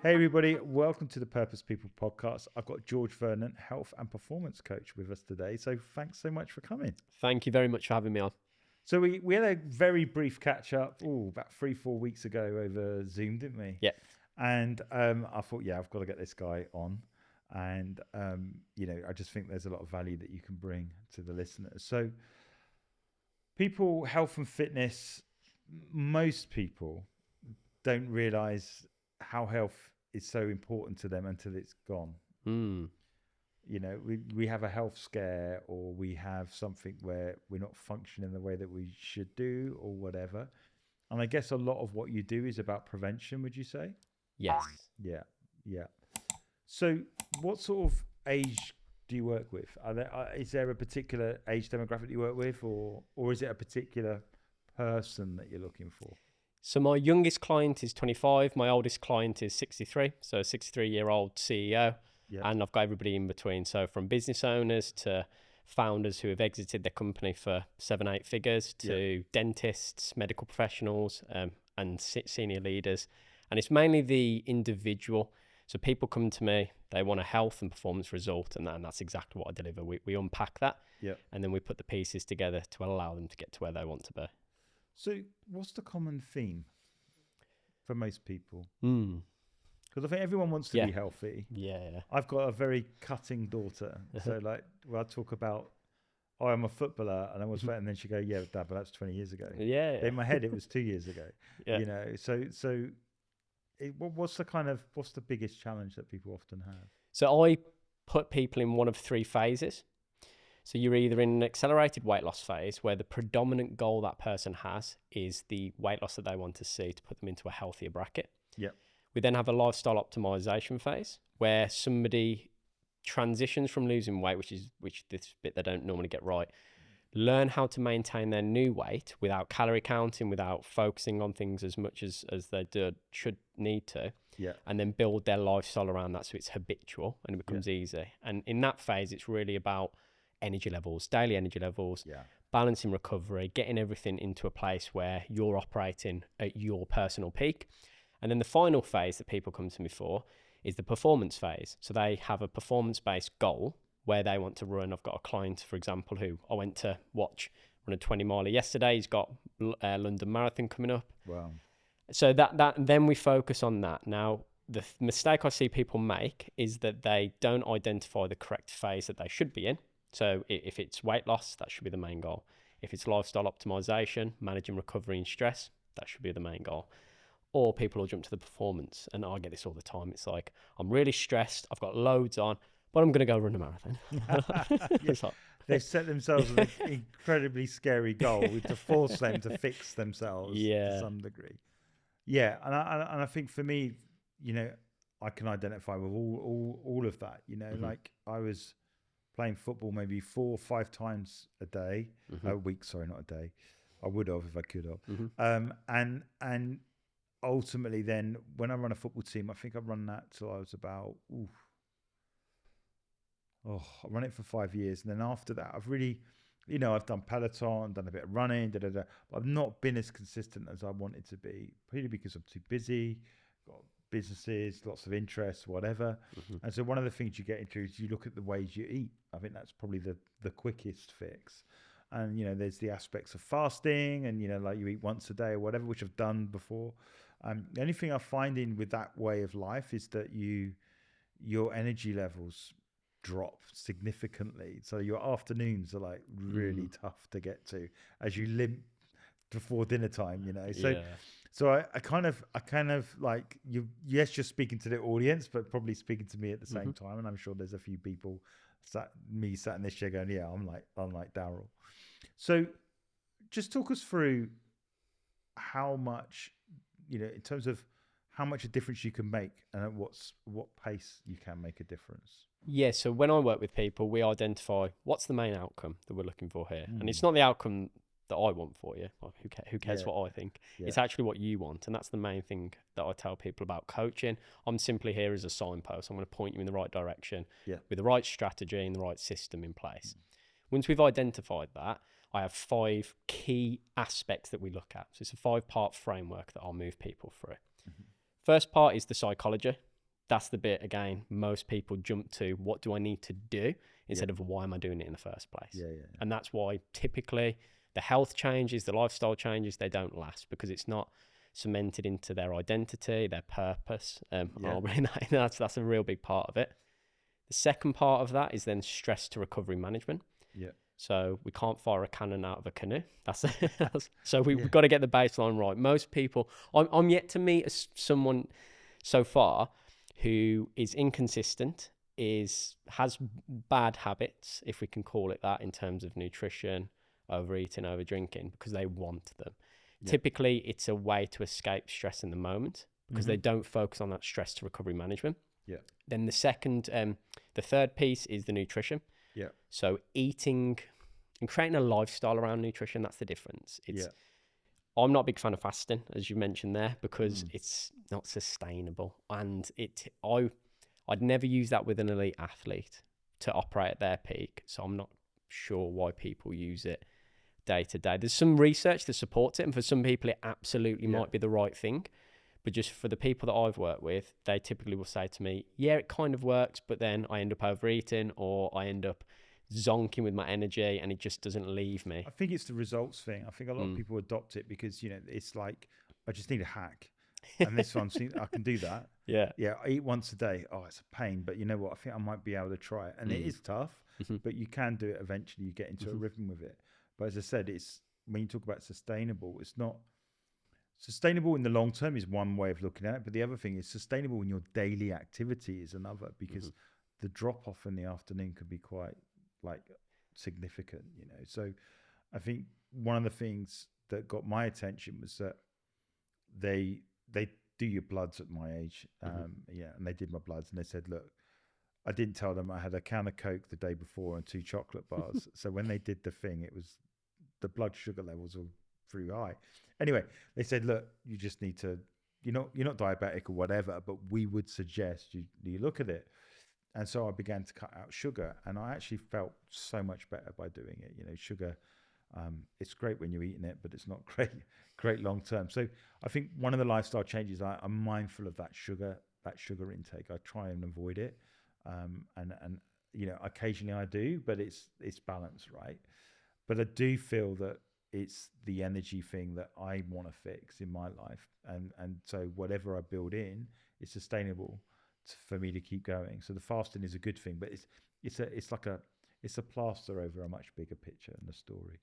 Hey everybody, welcome to the Purpose People podcast. I've got George Vernon, health and performance coach with us today. So thanks so much for coming. Thank you very much for having me on. So we had a very brief catch up, about 3-4 weeks ago over Zoom, didn't we? Yeah. And I thought, I've got to get this guy on. And, I just think there's a lot of value that you can bring to the listeners. So people, health and fitness, most people don't realize how health is so important to them until it's gone. We have a health scare, or we have something where we're not functioning the way that we should do, or whatever. And I guess a lot of what you do is about prevention, would you say? Yes. Yeah. So what sort of age do you work with? Is there a particular age demographic you work with, or is it a particular person that you're looking for? So my youngest client is 25. My oldest client is 63. So a 63-year-old CEO. Yep. And I've got everybody in between. So from business owners to founders who have exited their company for 7-8 figures to dentists, medical professionals, and senior leaders. And it's mainly the individual. So people come to me, they want a health and performance result, and that's exactly what I deliver. We unpack that, and then we put the pieces together to allow them to get to where they want to be. So what's the common theme for most people? Because I think everyone wants to be healthy. Yeah. I've got a very cutting daughter. So I talk about, I'm a footballer, and I was and then she go, yeah, Dad, but that's 20 years ago. Yeah. In my head, it was 2 years ago. What's the biggest challenge that people often have? So I put people in one of 3 phases. So you're either in an accelerated weight loss phase where the predominant goal that person has is the weight loss that they want to see to put them into a healthier bracket. Yeah. We then have a lifestyle optimization phase where somebody transitions from losing weight, which this bit they don't normally get right, learn how to maintain their new weight without calorie counting, without focusing on things as much as they should need to. Yeah. And then build their lifestyle around that so it's habitual and it becomes easy. And in that phase, it's really about energy levels, daily energy levels, balancing recovery, getting everything into a place where you're operating at your personal peak. And then the final phase that people come to me for is the performance phase. So they have a performance-based goal where they want to run. I've got a client, for example, who I went to watch run a 20-miler yesterday. He's got London Marathon coming up. Wow. So that then we focus on that. Now, the mistake I see people make is that they don't identify the correct phase that they should be in. So if it's weight loss, that should be the main goal. If it's lifestyle optimization, managing recovery and stress, that should be the main goal. Or people will jump to the performance. And I get this all the time. It's like, I'm really stressed. I've got loads on, but I'm going to go run a marathon. They've set themselves an incredibly scary goal to force them to fix themselves to some degree. Yeah. And I think for me, I can identify with all of that. Like I was playing football maybe 4 or 5 times a week. Sorry, not a day. I would have if I could have. And ultimately, then when I run a football team, I think I run that till I was about. I run it for 5 years, and then after that, I've really, I've done Peloton, done a bit of running, but I've not been as consistent as I wanted to be, probably because I'm too busy, got businesses, lots of interests, whatever. And so one of the things you get into is you look at the ways you eat. I think that's probably the quickest fix. And, there's the aspects of fasting and, like you eat once a day or whatever, which I've done before. The only thing I'm finding with that way of life is that your energy levels drop significantly. So your afternoons are like really tough to get to as you limp before dinner time, So I kind of like you. Yes, you're speaking to the audience, but probably speaking to me at the same time. And I'm sure there's a few people sat in this chair going, "Yeah, I'm like Daryl." So, just talk us through how much, in terms of how much a difference you can make, and at what pace you can make a difference. Yeah. So when I work with people, we identify what's the main outcome that we're looking for here, and it's not the outcome that I want for you. Like, who cares what I think? It's actually what you want. And that's the main thing that I tell people about coaching. I'm simply here as a signpost. I'm going to point you in the right direction with the right strategy and the right system in place. Once we've identified that, I have 5 key aspects that we look at. So it's a 5-part framework that I'll move people through. First part is the psychology. that's the bit, again, most people jump to, what do I need to do, instead of why am I doing it in the first place? And that's why typically the health changes, the lifestyle changes, they don't last, because it's not cemented into their identity, their purpose. That's a real big part of it. The second part of that is then stress to recovery management. So we can't fire a cannon out of a canoe. So we've got to get the baseline right. Most people, I'm yet to meet someone so far who is inconsistent, has bad habits, if we can call it that, in terms of nutrition, overeating, over drinking, because they want them. Typically, it's a way to escape stress in the moment, because they don't focus on that stress to recovery management. Then the third piece is the nutrition. So eating and creating a lifestyle around nutrition, that's the difference. I'm not a big fan of fasting, as you mentioned there, because it's not sustainable. And I'd never use that with an elite athlete to operate at their peak. So I'm not sure why people use it day to day. There's some research that supports it, and for some people it absolutely might be the right thing. But just for the people that I've worked with, they typically will say to me, yeah, it kind of works, but then I end up overeating, or I end up zonking with my energy, and it just doesn't leave me. I think it's the results thing. I think a lot of people adopt it because, it's like, I just need a hack. And this one, I can do that. I eat once a day. Oh, it's a pain. But you know what? I think I might be able to try it. And it is tough, but you can do it eventually. You get into a rhythm with it. But as I said, when you talk about sustainable, it's not sustainable in the long term is one way of looking at it. But the other thing is sustainable in your daily activity is another, because the drop off in the afternoon could be quite significant, So I think one of the things that got my attention was that they do your bloods at my age. And they did my bloods, and they said, look, I didn't tell them I had a can of Coke the day before and 2 chocolate bars. So when they did the thing, it was the blood sugar levels were through high. Anyway, they said, look, you just need to, you're not diabetic or whatever, but we would suggest you look at it. And so I began to cut out sugar, and I actually felt so much better by doing it. Sugar, it's great when you're eating it, but it's not great long term. So I think one of the lifestyle changes, I'm mindful of that sugar intake. I try and avoid it. And occasionally I do, but it's balanced, right? But I do feel that it's the energy thing that I want to fix in my life. And so whatever I build in is sustainable for me to keep going. So the fasting is a good thing, but it's a plaster over a much bigger picture and the story.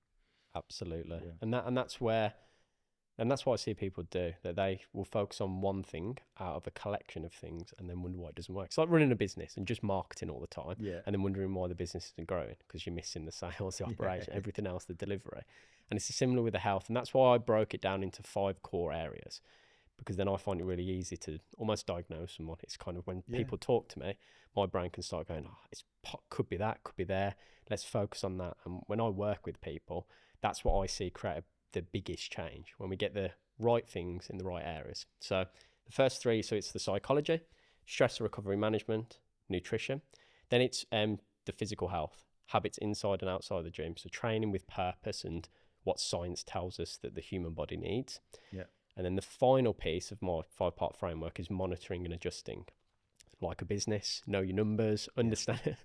Absolutely. Yeah. And that's what I see people do, that they will focus on one thing out of a collection of things and then wonder why it doesn't work. It's like running a business and just marketing all the time, and then wondering why the business isn't growing, because you're missing the sales, the operation, everything else, the delivery. And it's similar with the health. And that's why I broke it down into 5 core areas, because then I find it really easy to almost diagnose someone. It's kind of when people talk to me, my brain can start going, could be that, could be there. Let's focus on that. And when I work with people, that's what I see create the biggest change, when we get the right things in the right areas. So the first 3, so it's the psychology, stress recovery management, nutrition. Then it's the physical health, habits inside and outside the gym. So training with purpose and what science tells us that the human body needs. And then the final piece of my 5-part framework is monitoring and adjusting. Like a business, know your numbers, understand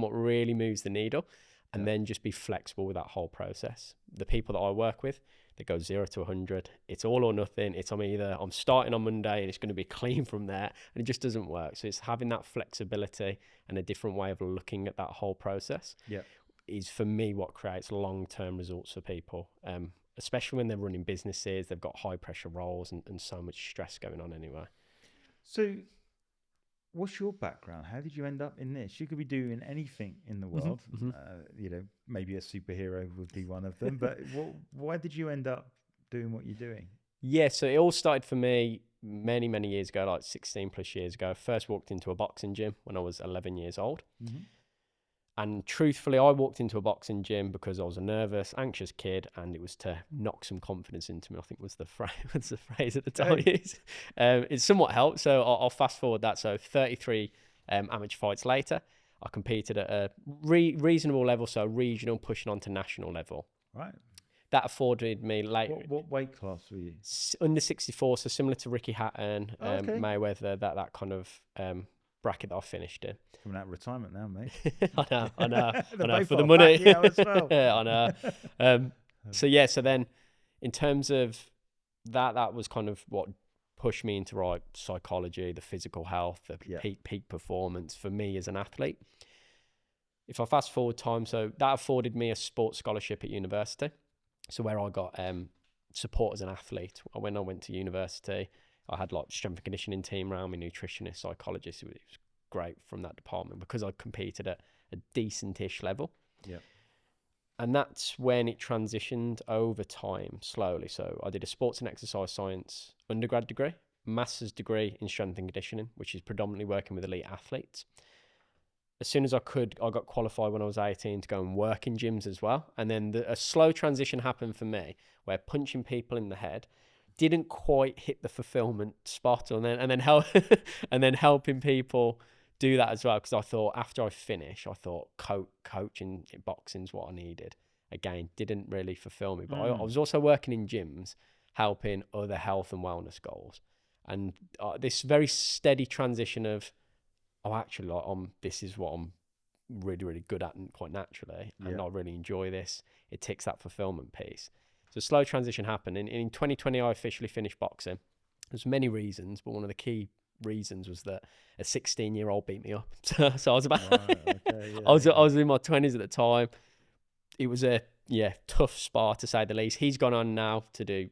what really moves the needle, and then just be flexible with that whole process. The people that I work with, they go 0 to 100. It's all or nothing. It's I'm starting on Monday and it's going to be clean from there, and it just doesn't work. So it's having that flexibility and a different way of looking at that whole process is, for me, what creates long-term results for people. Especially when they're running businesses, they've got high pressure roles and so much stress going on anyway. So what's your background? How did you end up in this? You could be doing anything in the world. Maybe a superhero would be one of them, but why did you end up doing what you're doing? Yeah, so it all started for me many, many years ago, like 16 plus years ago. I first walked into a boxing gym when I was 11 years old. And truthfully, I walked into a boxing gym because I was a nervous, anxious kid, and it was to knock some confidence into me, I think was the phrase at the time. It somewhat helped, so I'll fast forward that. So 33 amateur fights later, I competed at a reasonable level, so regional, pushing on to national level. Right. that afforded me later. What weight class were you? Under 64, so similar to Ricky Hatton, Okay. Mayweather, that kind of bracket that I finished in. Coming out of retirement now, mate. I know. They For the both money. are Pacquiao as well. I know. So then in terms of that was kind of what pushed me into psychology, the physical health, the peak performance for me as an athlete. If I fast forward time, so that afforded me a sports scholarship at university. So where I got support as an athlete. When I went to university, I had like strength and conditioning team around me, nutritionist, psychologist. It was great from that department because I competed at a decent-ish level. Yeah. And that's when it transitioned over time slowly. So I did a sports and exercise science undergrad degree, master's degree in strength and conditioning, which is predominantly working with elite athletes. As soon as I could, I got qualified when I was 18 to go and work in gyms as well. And then a slow transition happened for me where punching people in the head didn't quite hit the fulfillment spot, and then helping people do that as well. Because I thought after I finish, I thought coaching in boxing is what I needed. Again, didn't really fulfill me. But I was also working in gyms, helping other health and wellness goals. And this very steady transition of, actually, this is what I'm really, really good at and quite naturally. And I really enjoy this. It ticks that fulfillment piece. So a slow transition happened. In 2020, I officially finished boxing. There's many reasons, but one of the key reasons was that a 16-year-old beat me up. So I was about, I was in my 20s at the time. It was a tough spar to say the least. He's gone on now to do,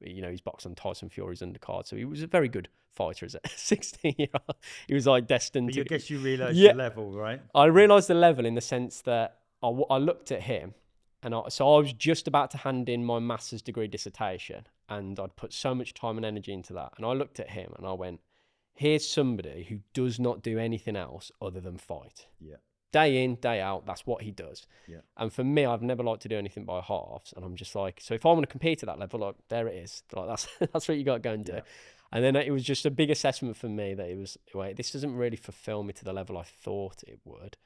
he's boxed on Tyson Fury's undercard. So he was a very good fighter as a 16-year-old. He was like destined but to. I guess you realised the level, right? I realised the level in the sense that I looked at him, and I was just about to hand in my master's degree dissertation, and I'd put so much time and energy into that. And I looked at him and I went, here's somebody who does not do anything else other than fight. Yeah. Day in, day out, that's what he does. Yeah. And for me, I've never liked to do anything by halves. And I'm just like, so if I want to compete at that level, like, there it is. Like, that's what you got to go and do. Yeah. And then it was just a big assessment for me that it was, wait, this doesn't really fulfill me to the level I thought it would.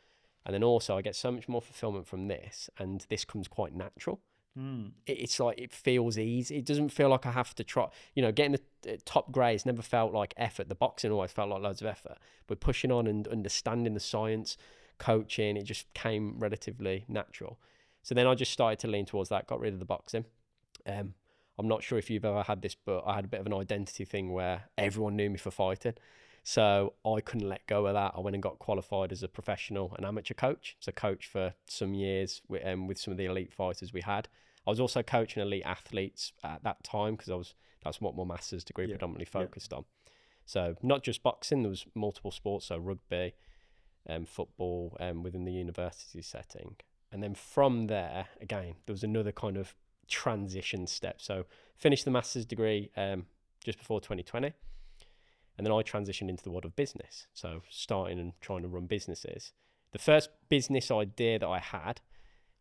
And then also I get so much more fulfillment from this, and this comes quite natural. It's like, it feels easy. It doesn't feel like I have to try, getting the top grades never felt like effort. The boxing always felt like loads of effort, but pushing on and understanding the science, coaching, it just came relatively natural. So then I just started to lean towards that, got rid of the boxing. I'm not sure if you've ever had this, but I had a bit of an identity thing where everyone knew me for fighting. So I couldn't let go of that. I went and got qualified as a professional and amateur coach. So coach for some years with some of the elite fighters we had. I was also coaching elite athletes at that time because that's what my master's degree predominantly focused on. So not just boxing, there was multiple sports, so rugby, football within the university setting. And then from there, again, there was another kind of transition step. So finished the master's degree just before 2020. And then I transitioned into the world of business. So starting and trying to run businesses. The first business idea that I had,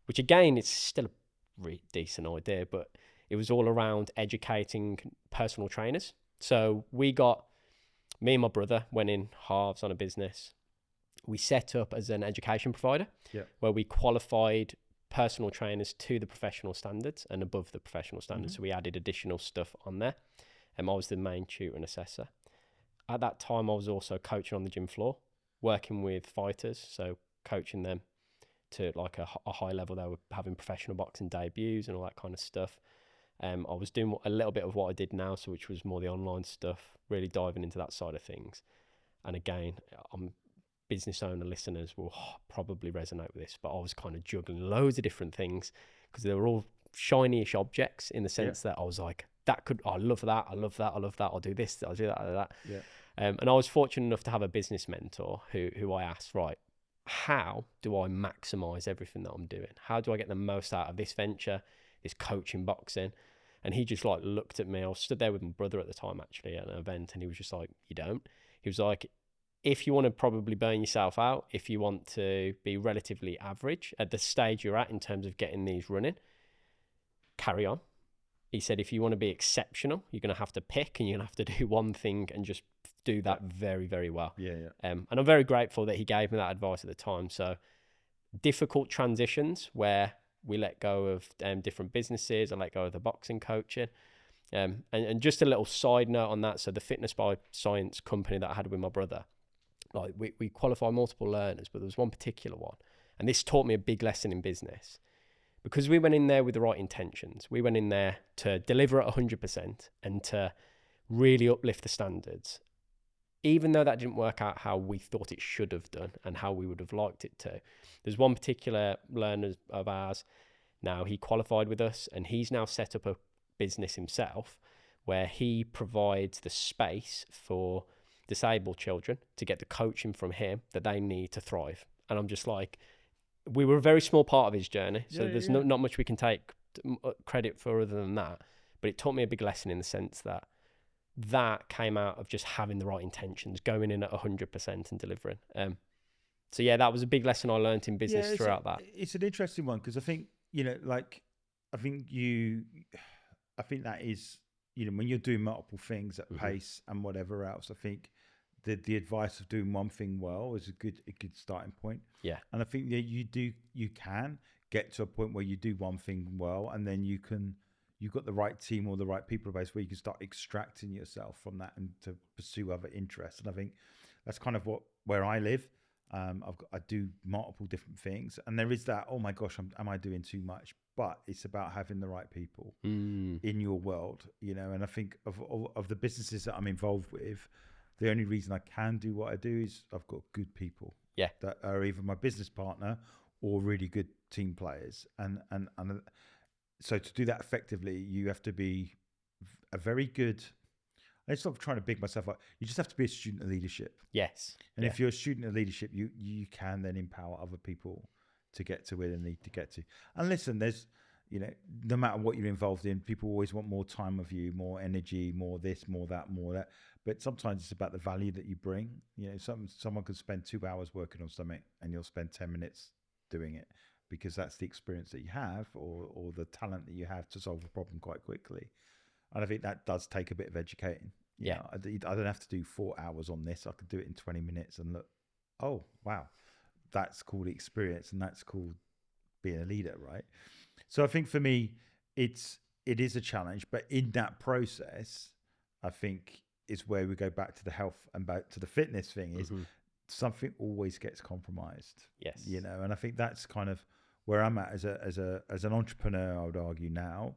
which again, it's still a really decent idea, but it was all around educating personal trainers. So me and my brother went in halves on a business. We set up as an education provider where we qualified personal trainers to the professional standards and above the professional standards. So we added additional stuff on there. I was the main tutor and assessor. At that time, I was also coaching on the gym floor, working with fighters, so coaching them to like a high level. They were having professional boxing debuts and all that kind of stuff. I was doing a little bit of what I did now, so which was more the online stuff, really diving into that side of things. And again, business owner listeners will probably resonate with this, but I was kind of juggling loads of different things because they were all shiny-ish objects in the sense that I was like, I love that, I'll do this, I'll do that, I'll do that. Yeah. And I was fortunate enough to have a business mentor who I asked, right, how do I maximize everything that I'm doing? How do I get the most out of this venture, this coaching boxing? And he just like looked at me. I was stood there with my brother at the time actually at an event, and he was just like, you don't? He was like, if you want to probably burn yourself out, if you want to be relatively average at the stage you're at in terms of getting these running, carry on. He said, if you want to be exceptional, you're going to have to pick, and you're going to have to do one thing and just do that very, very well. And I'm very grateful that he gave me that advice at the time. So difficult transitions where We let go of different businesses. I let go of the boxing coaching. And just a little side note on that. So the Fitness by Science company that I had with my brother, like we qualify multiple learners, but there was one particular one. And this taught me a big lesson in business, because we went in there with the right intentions. We went in there to deliver at 100% and to really uplift the standards. Even though that didn't work out how we thought it should have done and how we would have liked it to. There's one particular learner of ours, now he qualified with us, and he's now set up a business himself where he provides the space for disabled children to get the coaching from him that they need to thrive. And I'm just like, we were a very small part of his journey, so there's not much we can take credit for other than that. But it taught me a big lesson in the sense that came out of just having the right intentions, going in at 100% and delivering. So yeah, that was a big lesson I learned in business throughout that. It's an interesting one, because I think, you know, like, I think that is, you know, when you're doing multiple things at pace and whatever else, I think the advice of doing one thing well is a good starting point. Yeah. And I think that you can get to a point where you do one thing well, and then you've got the right team or the right people base where you can start extracting yourself from that and to pursue other interests. And I think that's kind of where I live. I do multiple different things, and there is that, oh my gosh, am I doing too much? But it's about having the right people in your world, you know. And I think of the businesses that I'm involved with, the only reason I can do what I do is I've got good people that are either my business partner or really good team players. And so to do that effectively, you have to be a very good, it's not trying to big myself up, you just have to be a student of leadership. Yes. And if you're a student of leadership, you can then empower other people to get to where they need to get to. And listen, there's, you know, no matter what you're involved in, people always want more time with you, more energy, more this, more that, more that. But sometimes it's about the value that you bring. You know, someone could spend 2 hours working on something and you'll spend 10 minutes doing it, because that's the experience that you have or the talent that you have to solve a problem quite quickly. And I think that does take a bit of educating. You know, I don't have to do 4 hours on this. I could do it in 20 minutes and look, oh, wow, that's called experience, and that's called being a leader, right? So I think for me, it is a challenge, but in that process, I think is where we go back to the health and back to the fitness thing is something always gets compromised. Yes. You know, and I think that's kind of where I'm at as an entrepreneur, I would argue now.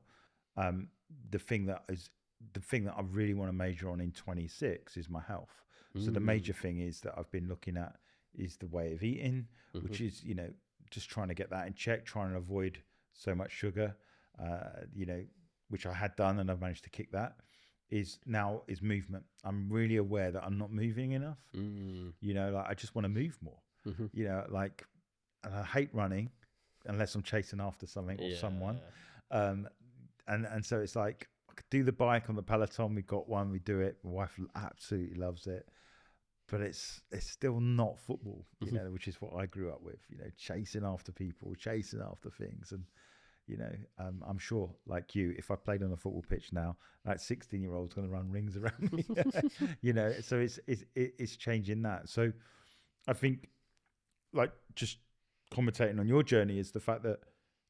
The thing that I really want to major on in 26 is my health. So the major thing is that I've been looking at is the way of eating, which is, you know, just trying to get that in check, trying to avoid so much sugar, you know, which I had done and I've managed to kick that. Is movement. I'm really aware that I'm not moving enough. You know, like I just want to move more. You know, like, and I hate running unless I'm chasing after something or someone. And so it's like I could do the bike on the Peloton. We got one, we do it. My wife absolutely loves it, but it's still not football, you know, which is what I grew up with. You know, chasing after people, chasing after things, and you know, I'm sure, like you, if I played on a football pitch now, that 16-year-old's going to run rings around me. You know, so it's changing that. So I think, like, just commentating on your journey is the fact that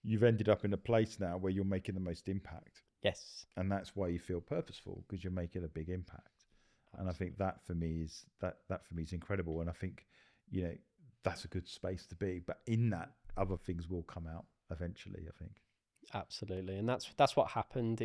you've ended up in a place now where you're making the most impact. Yes. And that's why you feel purposeful, because you're making a big impact. And I think that for me is incredible. And I think, you know, that's a good space to be. But in that, other things will come out eventually, I think. Absolutely. And that's what happened.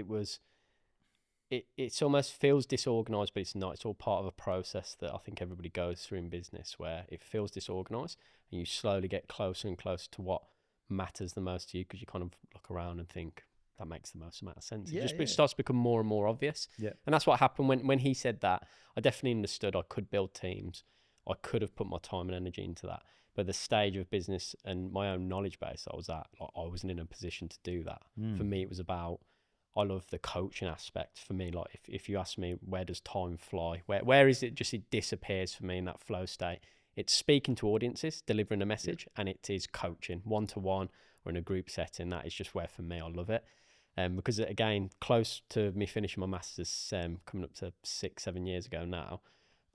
It's almost feels disorganized, but it's not. It's all part of a process that I think everybody goes through in business, where it feels disorganized and you slowly get closer and closer to what matters the most to you, because you kind of look around and think that makes the most amount of sense. It starts to become more and more obvious. Yeah. And that's what happened when he said that. I definitely understood I could build teams. I could have put my time and energy into that. But the stage of business and my own knowledge base I was at, like, I wasn't in a position to do that. For me, it was about, I love the coaching aspect. For me, like if you ask me, where does time fly? Where is it just, it disappears for me in that flow state? It's speaking to audiences, delivering a message, and it is coaching, one-to-one or in a group setting. That is just where, for me, I love it. Because again, close to me finishing my master's, coming up to 6-7 years ago now,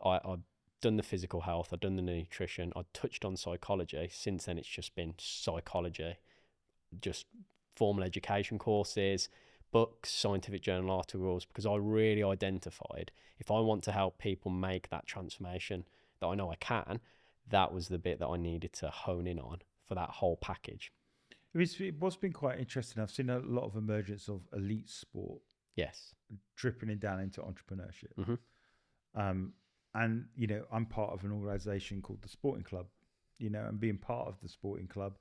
I've done the physical health, I've done the nutrition, I touched on psychology. Since then, it's just been psychology. just formal education courses, books, scientific journal articles, because I really identified if I want to help people make that transformation that I know I can, that was the bit that I needed to hone in on for that whole package. What's been quite interesting, I've seen a lot of emergence of elite sport. Yes. Dripping down into entrepreneurship. Mm-hmm. And, you know, I'm part of an organization called the Sporting Club, you know, and being part of the Sporting Club,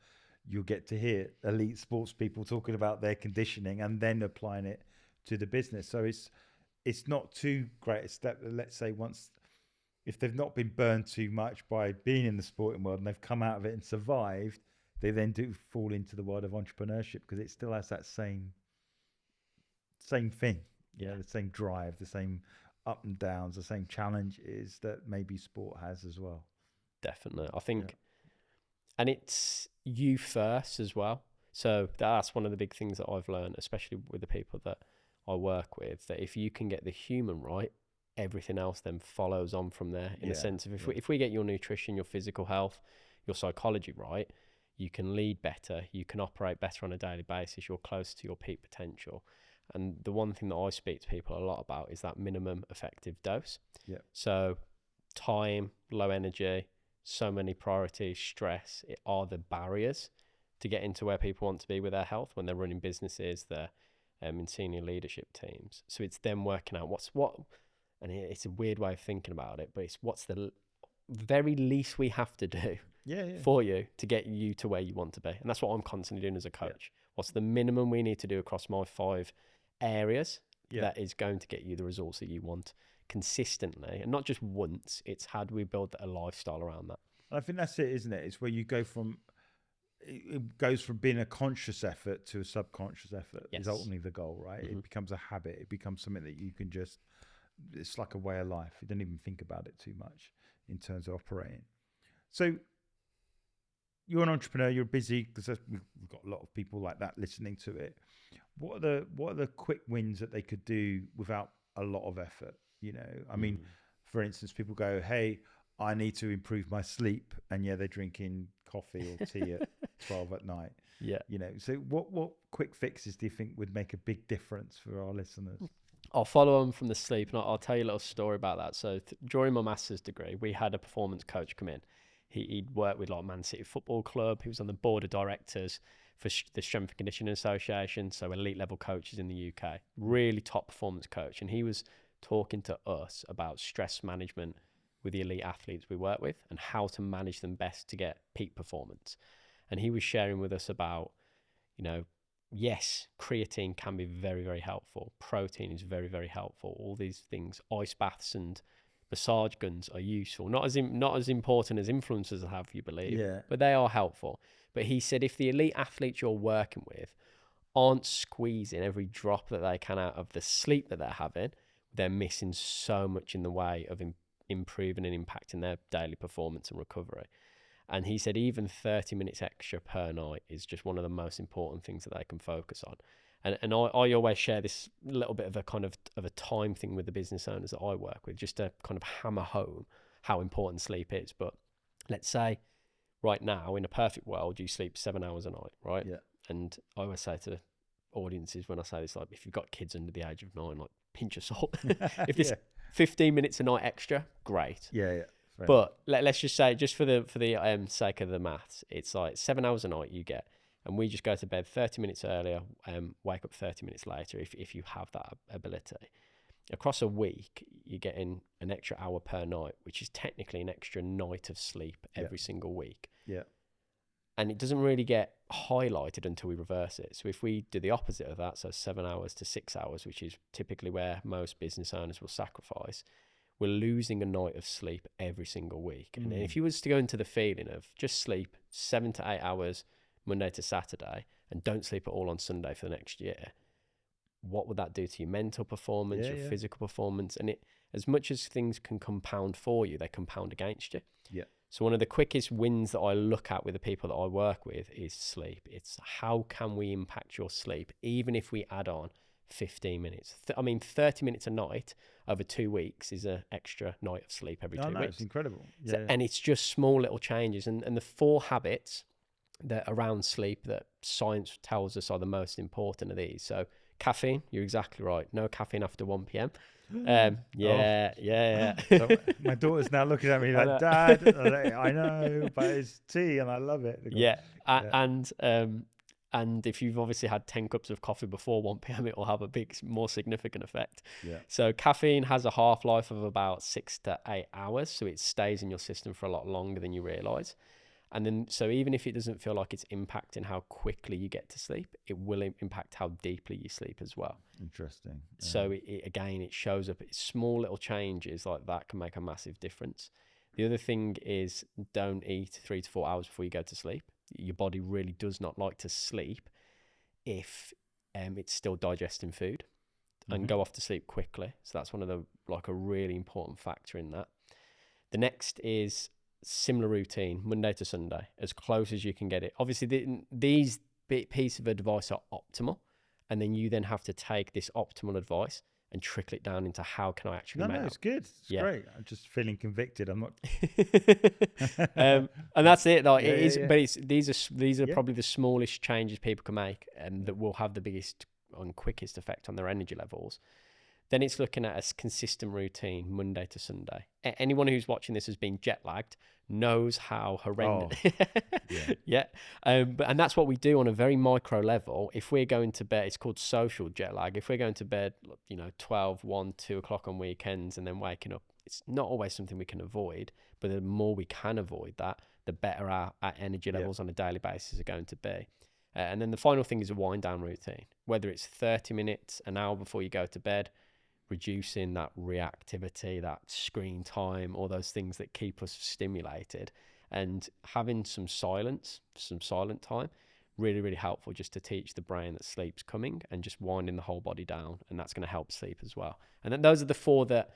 you'll get to hear elite sports people talking about their conditioning and then applying it to the business. So it's not too great a step. Let's say once, if they've not been burned too much by being in the sporting world and they've come out of it and survived, they then do fall into the world of entrepreneurship because it still has that same thing, the same drive, the same up and downs, the same challenges that maybe sport has as well. Definitely. I think, and it's you first as well. So that's one of the big things that I've learned, especially with the people that I work with, that if you can get the human right, everything else then follows on from there, in the sense of if we get your nutrition, your physical health, your psychology right, you can lead better, you can operate better on a daily basis, you're close to your peak potential. And the one thing that I speak to people a lot about is that minimum effective dose. Yeah. So time, low energy, so many priorities, stress, it are the barriers to get into where people want to be with their health when they're running businesses, they're in senior leadership teams. So it's them working out and it's a weird way of thinking about it, but it's what's the very least we have to do for you to get you to where you want to be. And that's what I'm constantly doing as a coach. What's the minimum we need to do across my 5 areas that is going to get you the results that you want consistently, and not just once. It's how do we build a lifestyle around that? I think that's it, isn't it? It's where you go from, it goes from being a conscious effort to a subconscious effort. Is ultimately the goal, right? It becomes a habit. It becomes something that you can just, it's like a way of life. You don't even think about it too much in terms of operating. So you're an entrepreneur, you're busy, because we've got a lot of people like that listening to it. What are the quick wins that they could do without a lot of effort? You know, I mean, for instance, people go, hey, I need to improve my sleep. And they're drinking coffee or tea at 12 at night. Yeah. You know, so what quick fixes do you think would make a big difference for our listeners? I'll follow on from the sleep, and I'll tell you a little story about that. So during my master's degree, we had a performance coach come in. He'd worked with like Man City Football Club. He was on the board of directors for the Strength and Conditioning Association, so elite level coaches in the UK. Really top performance coach. And he was talking to us about stress management with the elite athletes we work with and how to manage them best to get peak performance. And he was sharing with us about, you know, yes, creatine can be very, very helpful. Protein is very, very helpful. All these things, ice baths and massage guns are useful. Not as important as influencers have, you believe, but they are helpful. But he said if the elite athletes you're working with aren't squeezing every drop that they can out of the sleep that they're having, they're missing so much in the way of improving and impacting their daily performance and recovery. And he said even 30 minutes extra per night is just one of the most important things that they can focus on. And I always share this little bit of a kind of a time thing with the business owners that I work with, just to kind of hammer home how important sleep is. But let's say right now, in a perfect world, you sleep 7 hours a night, right? Yeah. And I always say to audiences when I say this, like, if you've got kids under the age of 9, like, pinch of salt. If there's 15 minutes a night extra, great. Yeah. But let's just say, just for the sake of the maths, it's like 7 hours a night you get, and we just go to bed 30 minutes earlier, wake up 30 minutes later if you have that ability. Across a week, you're getting an extra hour per night, which is technically an extra night of sleep every single week. Yeah. And it doesn't really get highlighted until we reverse it. So if we do the opposite of that, so 7 hours to 6 hours, which is typically where most business owners will sacrifice, we're losing a night of sleep every single week. And then if you was to go into the feeling of just sleep 7 to 8 hours Monday to Saturday and don't sleep at all on Sunday for the next year, what would that do to your mental performance, your physical performance? And it, as much as things can compound for you, they compound against you. Yeah. So one of the quickest wins that I look at with the people that I work with is sleep. It's how can we impact your sleep, even if we add on 15 minutes. 30 minutes a night over 2 weeks is an extra night of sleep every 2 weeks. It's incredible. And it's just small little changes. And the 4 habits that around sleep that science tells us are the most important of these. So caffeine, you're exactly right. No caffeine after 1 p.m. Yeah. So my daughter's now looking at me I like, know. Dad, I know, but it's tea and I love it. Yeah. Yeah. And if you've obviously had 10 cups of coffee before 1 p.m., it will have a more significant effect. Yeah. So caffeine has a half-life of about 6 to 8 hours, so it stays in your system for a lot longer than you realize. And then, so even if it doesn't feel like it's impacting how quickly you get to sleep, it will impact how deeply you sleep as well. Interesting. Yeah. So again, it shows up. Small little changes like that can make a massive difference. The other thing is, don't eat 3 to 4 hours before you go to sleep. Your body really does not like to sleep if it's still digesting food, and go off to sleep quickly. So that's one of the, like, a really important factor in that. The next is similar routine, Monday to Sunday, as close as you can get it. Obviously, these pieces of advice are optimal, and then you then have to take this optimal advice and trickle it down into how can I actually make it. It's good. It's great. I'm just feeling convicted. I'm not. And that's it. Like, it is, yeah. but these are probably the smallest changes people can make, and that will have the biggest and quickest effect on their energy levels. Then it's looking at a consistent routine, Monday to Sunday. Anyone who's watching this has been jet lagged knows how horrendous. And that's what we do on a very micro level. If we're going to bed, it's called social jet lag. If we're going to bed, 12, 1, 2 o'clock on weekends and then waking up, it's not always something we can avoid, but the more we can avoid that, the better our energy levels on a daily basis are going to be. And then the final thing is a wind down routine, whether it's 30 minutes, an hour before you go to bed, reducing that reactivity, that screen time, all those things that keep us stimulated, and having some silent time, really, really helpful, just to teach the brain that sleep's coming, and just winding the whole body down, and that's going to help sleep as well. And then those are the 4 that,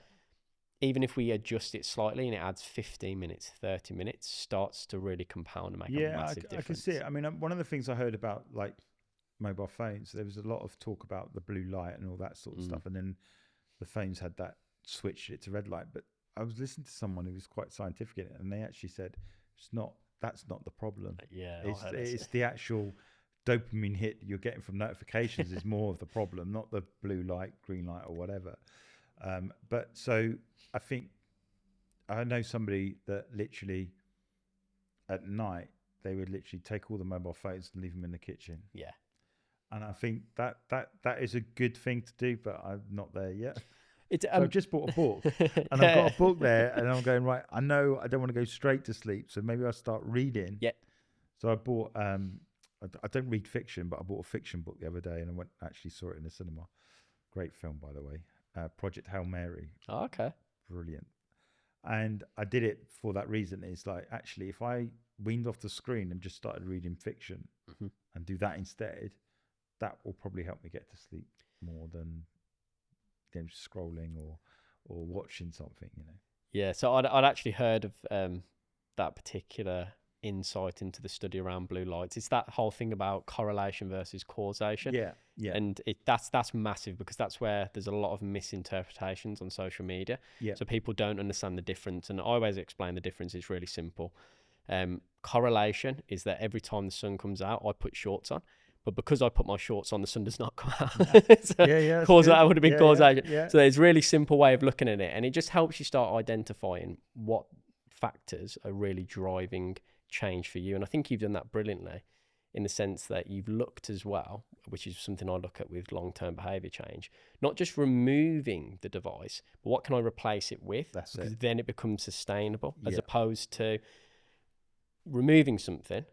even if we adjust it slightly and it adds 15 minutes, 30 minutes, starts to really compound and make a massive difference. I can see it. I mean, one of the things I heard about, like, mobile phones, there was a lot of talk about the blue light and all that sort of stuff, and then the phones had that switched it to red light. But I was listening to someone who was quite scientific in it, and they actually said that's not the problem. It's the actual dopamine hit you're getting from notifications is more of the problem, not the blue light, green light, or whatever. But so I think I know somebody that literally at night they would literally take all the mobile phones and leave them in the kitchen. Yeah. And I think that is a good thing to do, but I'm not there yet. So I've just bought a book, and I've got a book there, and I'm going, right, I know I don't want to go straight to sleep, so maybe I'll start reading. Yeah. So I bought, I don't read fiction, but I bought a fiction book the other day, and I actually saw it in the cinema. Great film, by the way. Project Hail Mary. Oh, okay. Brilliant. And I did it for that reason. It's like, actually, if I weaned off the screen and just started reading fiction and do that instead, that will probably help me get to sleep more than scrolling or watching something, Yeah, so I'd actually heard of that particular insight into the study around blue lights. It's that whole thing about correlation versus causation. Yeah. And that's massive, because that's where there's a lot of misinterpretations on social media. Yeah. So people don't understand the difference. And I always explain the difference. It's really simple. Correlation is that every time the sun comes out, I put shorts on. But because I put my shorts on, the sun does not come out. That would have been causation. So there's a really simple way of looking at it. And it just helps you start identifying what factors are really driving change for you. And I think you've done that brilliantly, in the sense that you've looked as well, which is something I look at with long-term behavior change, not just removing the device, but what can I replace it with? Because then it becomes sustainable, as opposed to removing something,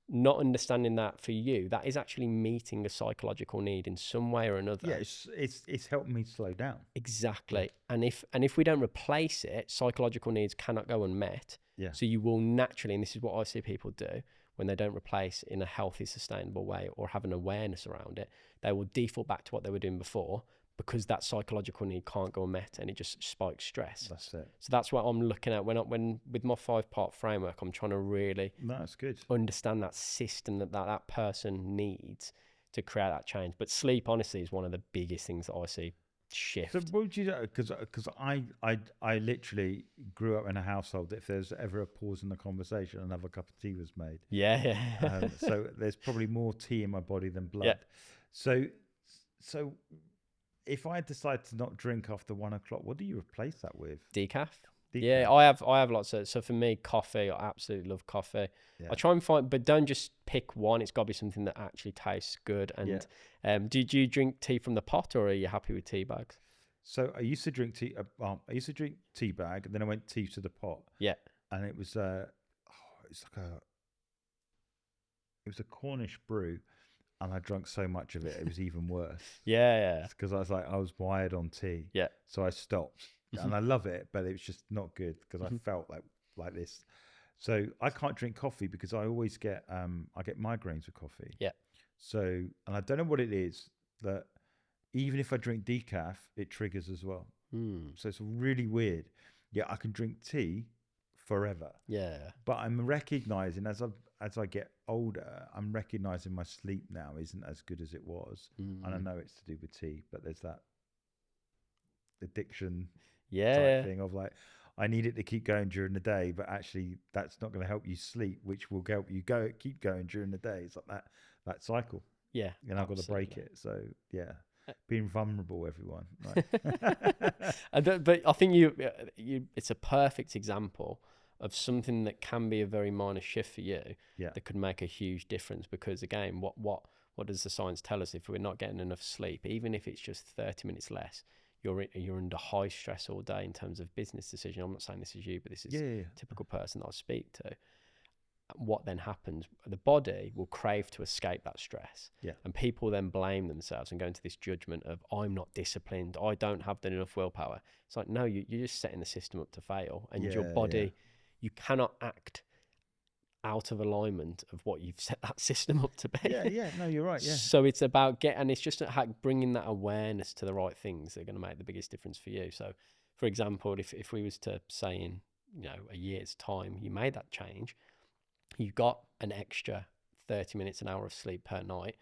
not understanding that for you, that is actually meeting a psychological need in some way or another. Yeah, it's helped me slow down. Exactly. And if we don't replace it, psychological needs cannot go unmet. Yeah. So you will naturally, and this is what I see people do, when they don't replace in a healthy, sustainable way or have an awareness around it, they will default back to what they were doing before, because that psychological need can't go unmet, and it just spikes stress. That's it. So that's what I'm looking at when with my 5-part framework. I'm trying to really understand that system that person needs to create that change. But sleep, honestly, is one of the biggest things that I see shift. So what would you do? Because I literally grew up in a household that if there's ever a pause in the conversation, another cup of tea was made. Yeah. So there's probably more tea in my body than blood. Yeah. So if I decide to not drink after 1 o'clock, what do you replace that with? Decaf. Decaf. Yeah, I have lots of. So for me, coffee. I absolutely love coffee. Yeah. I try and find, but don't just pick one. It's got to be something that actually tastes good. And do you drink tea from the pot, or are you happy with tea bags? So I used to drink tea. I used to drink tea bag, and then I went tea to the pot. Yeah. And it was it was a Cornish brew, and I drank so much of it, it was even worse. Yeah. Because I was wired on tea. Yeah. So I stopped, and I love it, but it was just not good because I felt like this. So I can't drink coffee because I always get I get migraines with coffee. Yeah. So, and I don't know what it is that even if I drink decaf, it triggers as well. So it's really weird. Yeah, I can drink tea forever. Yeah. But I'm recognizing as I get older, I'm recognizing my sleep now isn't as good as it was. And I know it's to do with tea, but there's that addiction type thing of like, I need it to keep going during the day, but actually that's not going to help you sleep, which will help you keep going during the day. It's like that cycle. Yeah. And I've got to break it. So yeah. Being vulnerable, everyone. Right? But I think you it's a perfect example of something that can be a very minor shift for you that could make a huge difference. Because again, what does the science tell us? If we're not getting enough sleep, even if it's just 30 minutes less, you're under high stress all day in terms of business decision. I'm not saying this is you, but this is a typical person that I speak to. What then happens? The body will crave to escape that stress, and people then blame themselves and go into this judgment of I'm not disciplined, I don't have enough willpower. It's like, no, you're just setting the system up to fail, and your body, you cannot act out of alignment of what you've set that system up to be. No, you're right. So it's about and it's just bringing that awareness to the right things that are going to make the biggest difference for you. So, for example, if we was to say in a year's time you made that change, you got an extra 30 minutes, an hour of sleep per night,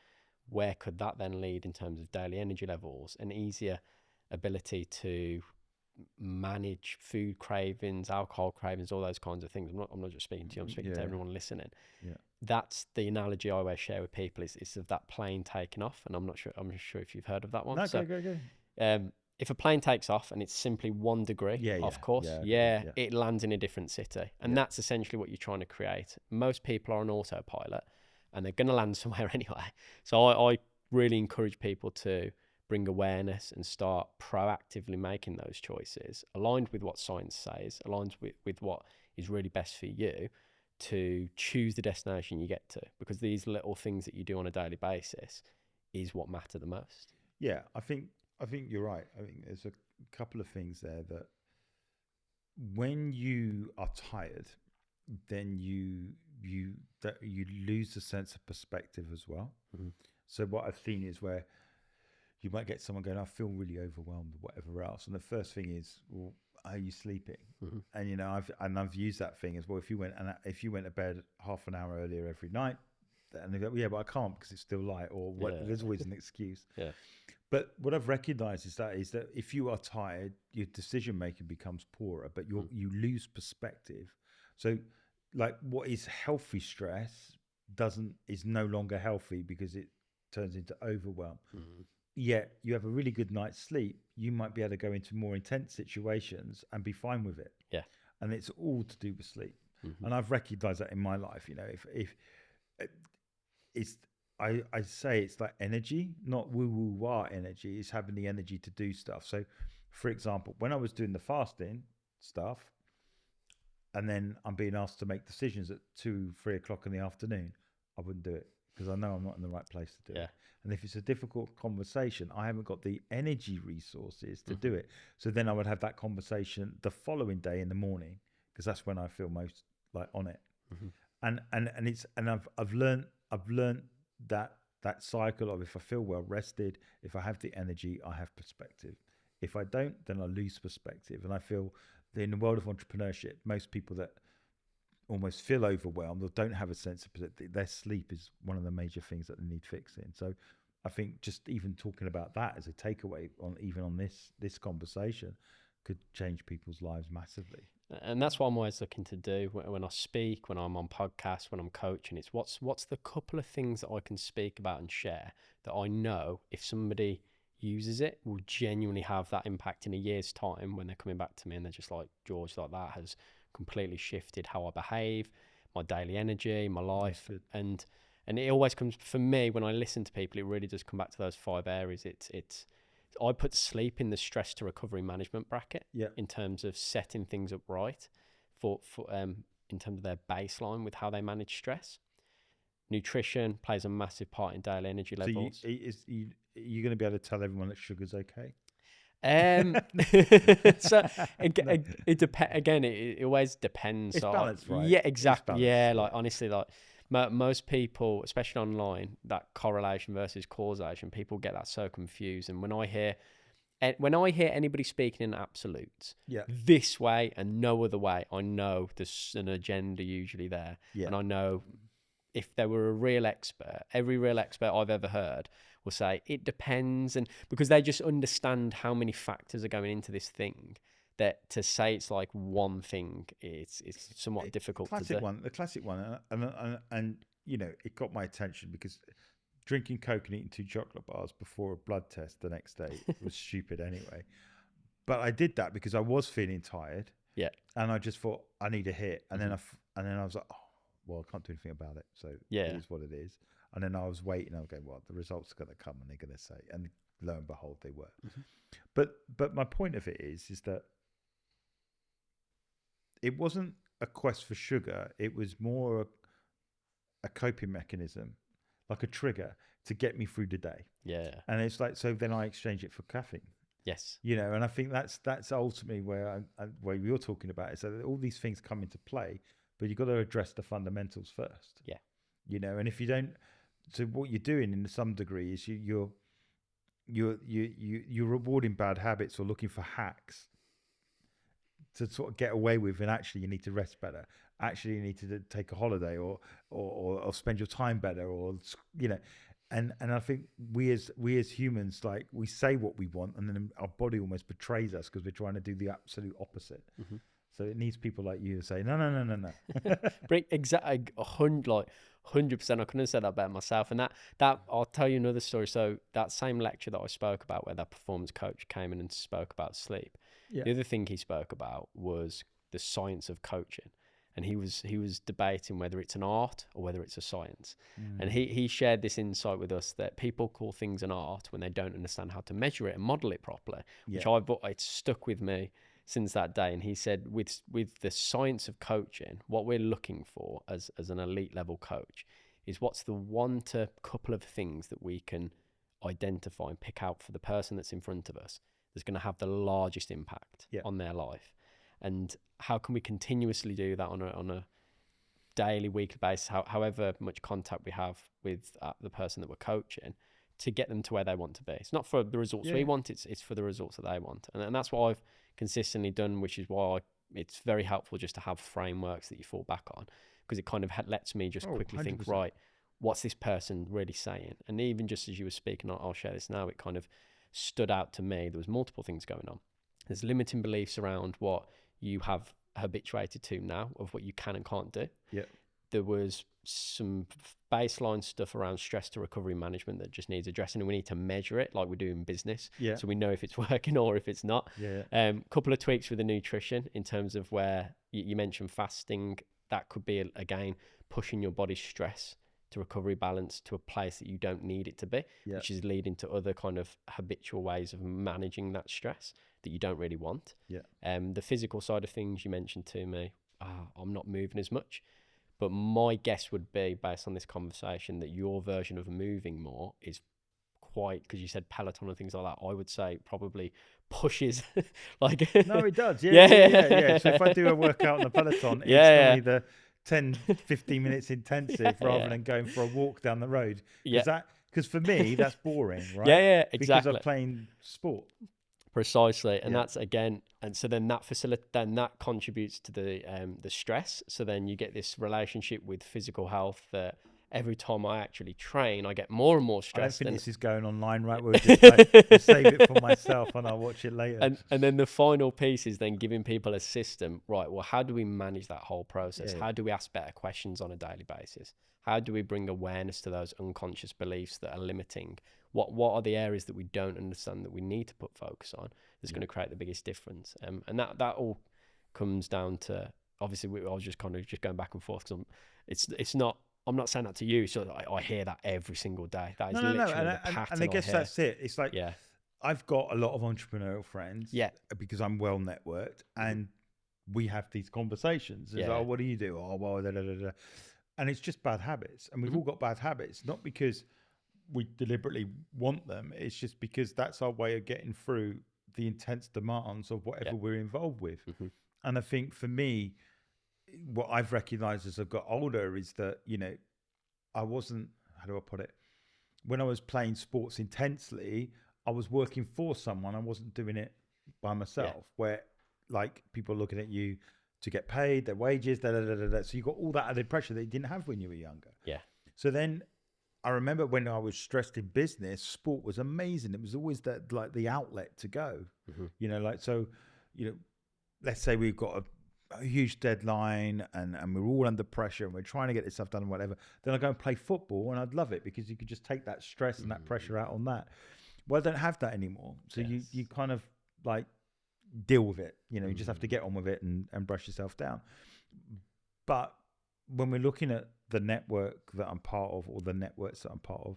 where could that then lead in terms of daily energy levels, an easier ability to manage food cravings, alcohol cravings, all those kinds of things? I'm not just speaking to you, I'm speaking to everyone listening. That's the analogy I always share with people is of that plane taking off, and I'm not sure if you've heard of that one. No, so, go. If a plane takes off and it's simply 1 degree off course, it lands in a different city. And that's essentially what you're trying to create. Most people are on autopilot and they're going to land somewhere anyway. So I really encourage people to bring awareness and start proactively making those choices, aligned with what science says, aligned with what is really best for you, to choose the destination you get to. Because these little things that you do on a daily basis is what matter the most. Yeah, I think you're right. I think there's a couple of things there that when you are tired, then you lose the sense of perspective as well. So what I've seen is where you might get someone going, I feel really overwhelmed or whatever else. And the first thing is, well, are you sleeping? And I've used that thing as well. If you went to bed half an hour earlier every night, and they go, but I can't because it's still light, or there's always an excuse. But what I've recognized is that if you are tired, your decision making becomes poorer, but you lose perspective. So like what is healthy stress is no longer healthy because it turns into overwhelm. Yet you have a really good night's sleep, you might be able to go into more intense situations and be fine with it. And it's all to do with sleep. And I've recognized that in my life. If it's I say it's like energy, not woo-woo-wah energy. It's having the energy to do stuff. So, for example, when I was doing the fasting stuff, and then I'm being asked to make decisions at 2-3 o'clock in the afternoon, I wouldn't do it because I know I'm not in the right place to do it. And if it's a difficult conversation, I haven't got the energy resources to do it. So then I would have that conversation the following day in the morning because that's when I feel most like on it. And I've learned that cycle of if I feel well rested, if I have the energy, I have perspective. If I don't, then I lose perspective. And I feel that in the world of entrepreneurship, most people that almost feel overwhelmed or don't have a sense of perspective, their sleep is one of the major things that they need fixing. So I think just even talking about that as a takeaway on this conversation could change people's lives massively. And that's what I'm always looking to do when I speak, when I'm on podcasts, when I'm coaching. It's what's the couple of things that I can speak about and share that I know if somebody uses it will genuinely have that impact in a year's time when they're coming back to me and they're just like, George, like that has completely shifted how I behave, my daily energy, my life. And it always comes, for me, when I listen to people, it really does come back to those 5 areas. It's I put sleep in the stress to recovery management bracket in terms of setting things up right for in terms of their baseline with how they manage stress. Nutrition plays a massive part in daily energy levels. So you're going to be able to tell everyone that sugar's okay? So it depends. Again, it always depends. It's balanced, right? Yeah, exactly. Balanced, yeah, like honestly, like most people, especially online, that correlation versus causation, people get that so confused. And when I hear anybody speaking in absolutes, this way and no other way, I know there's an agenda usually there, and I know if there were a real expert, every real expert I've ever heard will say it depends, and because they just understand how many factors are going into this thing, that to say it's like one thing, it's somewhat difficult to do. The classic one, and you know, it got my attention because drinking Coke and eating 2 chocolate bars before a blood test the next day was stupid anyway. But I did that because I was feeling tired. Yeah. And I just thought I need a hit, and then I was like, oh, well, I can't do anything about it, so it is what it is. And then I was waiting. I was going, well, the results are going to come, and they're going to say, and lo and behold, they were. But my point of it is that it wasn't a quest for sugar. It was more a coping mechanism, like a trigger to get me through the day. Yeah. And it's like, so then I exchange it for caffeine. Yes. You know, and I think that's ultimately where you're talking about it. So all these things come into play, but you've got to address the fundamentals first. Yeah. You know, and if you don't, so what you're doing in some degree is you're rewarding bad habits or looking for hacks to sort of get away with, and actually you need to rest better. Actually, you need to take a holiday or spend your time better, or you know, and I think we as humans, like, we say what we want, and then our body almost betrays us because we're trying to do the absolute opposite. Mm-hmm. So it needs people like you to say no. Bring exactly 100%. I couldn't have said that better myself. And that I'll tell you another story. So that same lecture that I spoke about, where that performance coach came in and spoke about sleep. Yeah. The other thing he spoke about was the science of coaching, and he was debating whether it's an art or whether it's a science. And he shared this insight with us that people call things an art when they don't understand how to measure it and model it properly, which it's stuck with me since that day. And he said with the science of coaching, what we're looking for as an elite level coach is what's the one to couple of things that we can identify and pick out for the person that's in front of us that's going to have the largest impact on their life. And how can we continuously do that on a daily, weekly basis, however much contact we have with the person that we're coaching, to get them to where they want to be. It's not for the results we want, it's for the results that they want. And that's what I've consistently done, which is why it's very helpful just to have frameworks that you fall back on, because it kind of lets me just quickly 100%. Think, right, what's this person really saying? And even just as you were speaking, I'll share this now, it kind of stood out to me. There was multiple things going on. There's limiting beliefs around what you have habituated to now of what you can and can't do. Yeah. There was some baseline stuff around stress to recovery management that just needs addressing, and we need to measure it like we do in business, so we know if it's working or if it's not. Couple of tweaks with the nutrition in terms of where you mentioned fasting. That could be, again, pushing your body's stress to recovery balance to a place that you don't need it to be, which is leading to other kind of habitual ways of managing that stress that you don't really want. The physical side of things you mentioned to me, I'm not moving as much. But my guess would be, based on this conversation, that your version of moving more is quite, because you said Peloton and things like that, I would say probably pushes like... No, it does. Yeah. So if I do a workout on the Peloton, it's normally the 10, 15 minutes intensive rather than going for a walk down the road. Because for me, that's boring, right? Yeah, exactly. Because I'm playing sport. Precisely, and that's again, and so then that that contributes to the stress. So then you get this relationship with physical health that every time I actually train, I get more and more I don't stressed. think And this is going online, right? We'll just like, we'll save it for myself and I'll watch it later. and then the final piece is then giving people a system, right? Well, how do we manage that whole process? Yeah. How do we ask better questions on a daily basis? How do we bring awareness to those unconscious beliefs that are limiting? What are the areas that we don't understand that we need to put focus on that's going to create the biggest difference? And that all comes down to, obviously, I was just kind of just going back and forth because it's not. I'm not saying that to you, so I hear that every single day. That is literally the pattern. And I guess hear. that's it. It's like, Yeah, I've got a lot of entrepreneurial friends, yeah, because I'm well networked, and we have these conversations. It's like, oh, what do you do? Oh, well, da, da, da, da. And it's just bad habits, and we've all got bad habits, not because we deliberately want them. It's just because that's our way of getting through the intense demands of whatever we're involved with. And I think for me, what I've recognized as I've got older is that, you know, I wasn't, how do I put it? When I was playing sports intensely, I was working for someone. I wasn't doing it by myself, where like people looking at you to get paid, their wages, da, da, da, da, da. So you got all that added pressure that you didn't have when you were younger. Yeah. So then I remember when I was stressed in business, sport was amazing. It was always that, like, the outlet to go, you know, like, so, you know, let's say we've got a huge deadline and we're all under pressure and we're trying to get this stuff done and whatever. Then I go and play football and I'd love it because you could just take that stress and that pressure out on that. Well, I don't have that anymore. So you kind of like deal with it. You know, you just have to get on with it and brush yourself down. But when we're looking at the network that I'm part of, or the networks that I'm part of,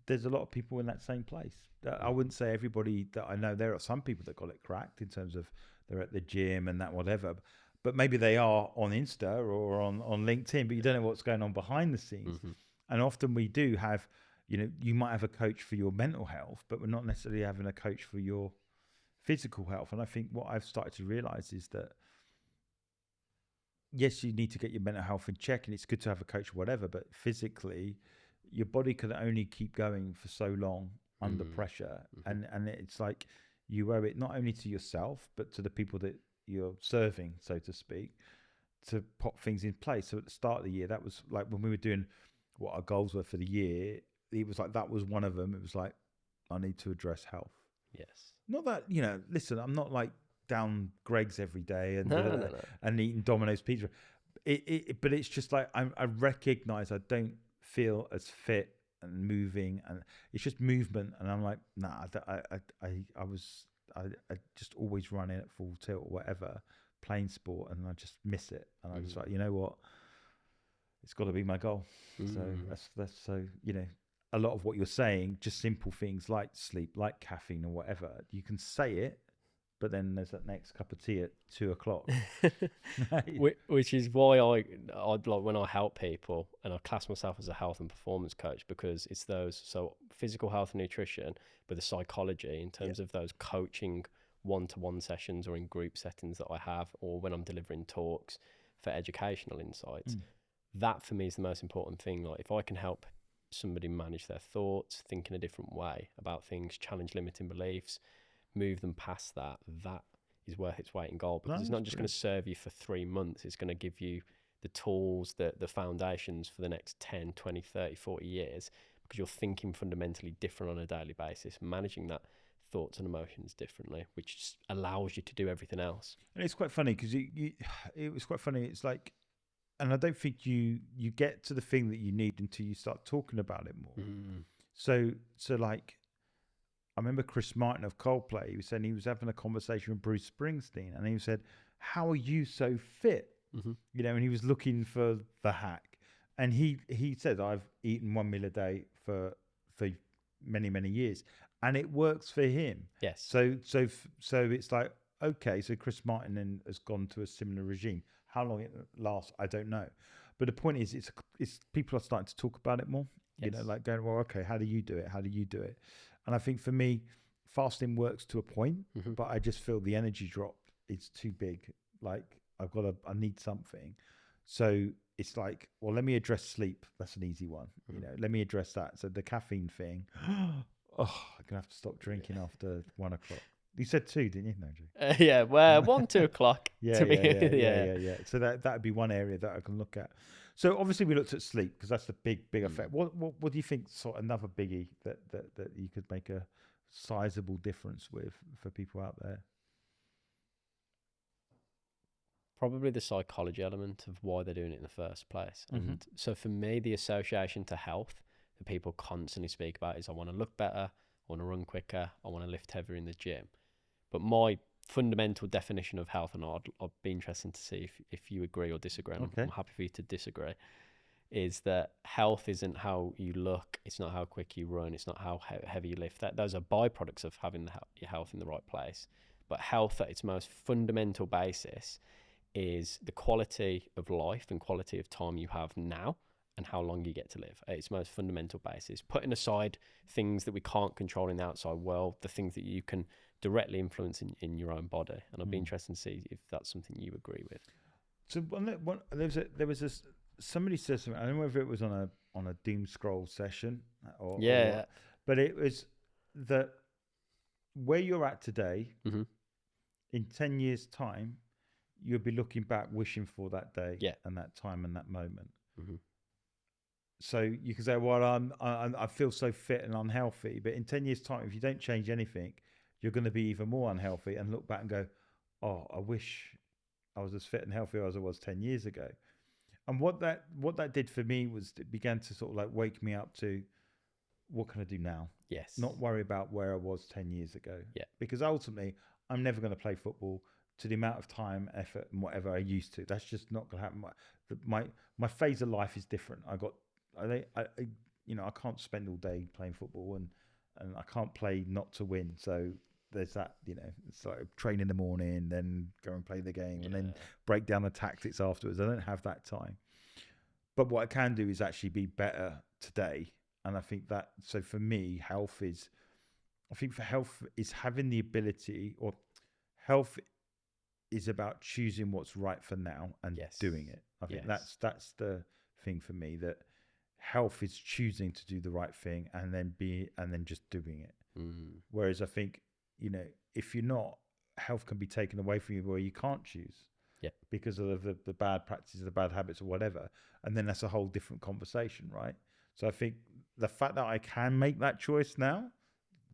there's a lot of people in that same place. I wouldn't say everybody that I know. There are some people that got it cracked in terms of they're at the gym and that whatever, but maybe they are on Insta or on LinkedIn, but you don't know what's going on behind the scenes. And often we do have, you know, you might have a coach for your mental health, but we're not necessarily having a coach for your physical health. And I think what I've started to realize is that, yes, you need to get your mental health in check and it's good to have a coach or whatever, but physically your body can only keep going for so long under pressure. And it's like you owe it not only to yourself, but to the people that you're serving, so to speak, to put things in place. So at the start of the year, that was like when we were doing what our goals were for the year, it was like, that was one of them. It was like, I need to address health. Yes. Not that, you know, listen, I'm not like down Greg's every day and No. and eating Domino's pizza. But it's just like I recognize I don't feel as fit and moving, and it's just movement. And I'm like, nah, I just always running at full tilt or whatever, playing sport, and I just miss it. And I just like, you know what, it's got to be my goal. So that's so, you know, a lot of what you're saying, just simple things like sleep, like caffeine or whatever, you can say it, but then there's that next cup of tea at 2:00. Which is why I like when I help people, and I class myself as a health and performance coach, because it's those, so physical health and nutrition, but the psychology in terms of those coaching one-to-one sessions or in group settings that I have, or when I'm delivering talks for educational insights. That for me is the most important thing. Like, if I can help somebody manage their thoughts, think in a different way about things, challenge limiting beliefs, move them past that, that is worth its weight in gold, because it's not just going to serve you for 3 months. It's going to give you the tools, the foundations for the next 10, 20, 30, 40 years, because you're thinking fundamentally different on a daily basis, managing that thoughts and emotions differently, which just allows you to do everything else. And it's quite funny because it was quite funny. It's like, and I don't think you get to the thing that you need until you start talking about it more. So like, I remember Chris Martin of Coldplay, he was saying he was having a conversation with Bruce Springsteen, and he said, how are you so fit? You know, and he was looking for the hack. And he said, I've eaten 1 meal a day for many, many years, and it works for him. Yes. So it's like, okay, so Chris Martin then has gone to a similar regime. How long it lasts, I don't know. But the point is, it's people are starting to talk about it more. You know, like going, well, okay, how do you do it? How do you do it? And I think for me, fasting works to a point, but I just feel the energy drop is too big. Like I need something. So it's like, well, let me address sleep. That's an easy one. You know, let me address that. So the caffeine thing, I'm gonna have to stop drinking after 1:00. You said 2, didn't you? No, well, 1, 2 o'clock. Yeah. So that would be one area that I can look at. So obviously we looked at sleep because that's the big effect. What do you think? Sort of another biggie that you could make a sizable difference with for people out there. Probably the psychology element of why they're doing it in the first place. And so for me, the association to health that people constantly speak about is I want to look better, I want to run quicker, I want to lift heavier in the gym. But my fundamental definition of health, and I'd be interested to see if you agree or disagree, and I'm happy for you to disagree, is that health isn't how you look, it's not how quick you run, it's not how heavy you lift. Those are byproducts of having your health in the right place. But health at its most fundamental basis is the quality of life and quality of time you have now and how long you get to live at its most fundamental basis, putting aside things that we can't control in the outside world, the things that you can directly influence in your own body. And I'd be interested to see if that's something you agree with. So there was this, somebody said something, I don't know whether it was on a doom scroll session or but it was that where you're at today, in 10 years time, you'll be looking back wishing for that day and that time and that moment. So you can say, well, I feel so fit and unhealthy, but in 10 years time, if you don't change anything, you're going to be even more unhealthy and look back and go, oh, I wish I was as fit and healthy as I was 10 years ago. And what that did for me was it began to sort of like wake me up to, what can I do now? Yes. Not worry about where I was 10 years ago. Yeah. Because ultimately, I'm never going to play football to the amount of time, effort, and whatever I used to. That's just not going to happen. My phase of life is different. I can't spend all day playing football, and I can't play not to win. So there's that, it's like train in the morning, then go and play the game, and then break down the tactics afterwards. I don't have that time. But what I can do is actually be better today. And I think that, so for me, health is having the ability, or health is about choosing what's right for now and doing it. I think that's the thing for me, that health is choosing to do the right thing and then just doing it. Whereas I think, if you're not, health can be taken away from you where you can't choose because of the bad practices, the bad habits or whatever. And then that's a whole different conversation, right? So I think the fact that I can make that choice now,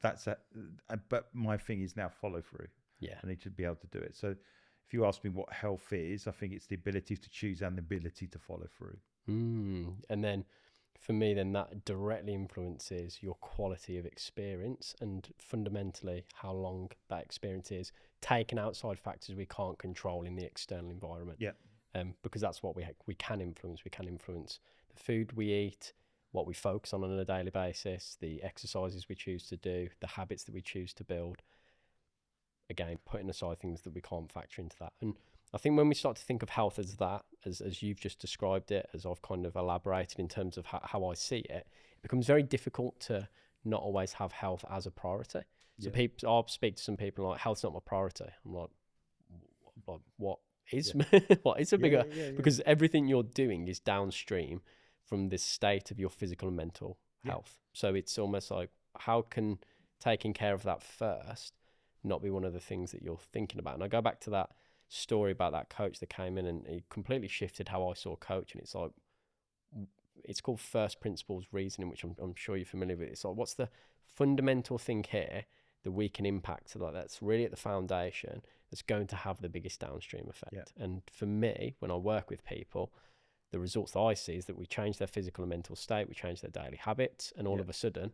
but my thing is now follow through. I need to be able to do it. So if you ask me what health is, I think it's the ability to choose and the ability to follow through. And then for me, then that directly influences your quality of experience and fundamentally how long that experience is, taking outside factors we can't control in the external environment. Because that's what we can influence. We can influence the food we eat, what we focus on a daily basis, the exercises we choose to do, the habits that we choose to build. Again, putting aside things that we can't factor into that. And I think when we start to think of health as that, as you've just described it, as I've kind of elaborated in terms of how I see it, it becomes very difficult to not always have health as a priority. So I'll speak to some people like, health's not my priority. I'm like what is what is a bigger, because everything you're doing is downstream from this state of your physical and mental health. So it's almost like, how can taking care of that first not be one of the things that you're thinking about? And I go back to that story about that coach that came in and he completely shifted how I saw coaching. It's like, it's called first principles reasoning, which I'm sure you're familiar with. It's like, what's the fundamental thing here that we can impact? So that's really at the foundation that's going to have the biggest downstream effect. And for me, when I work with people, the results that I see is that we change their physical and mental state, we change their daily habits, and all of a sudden,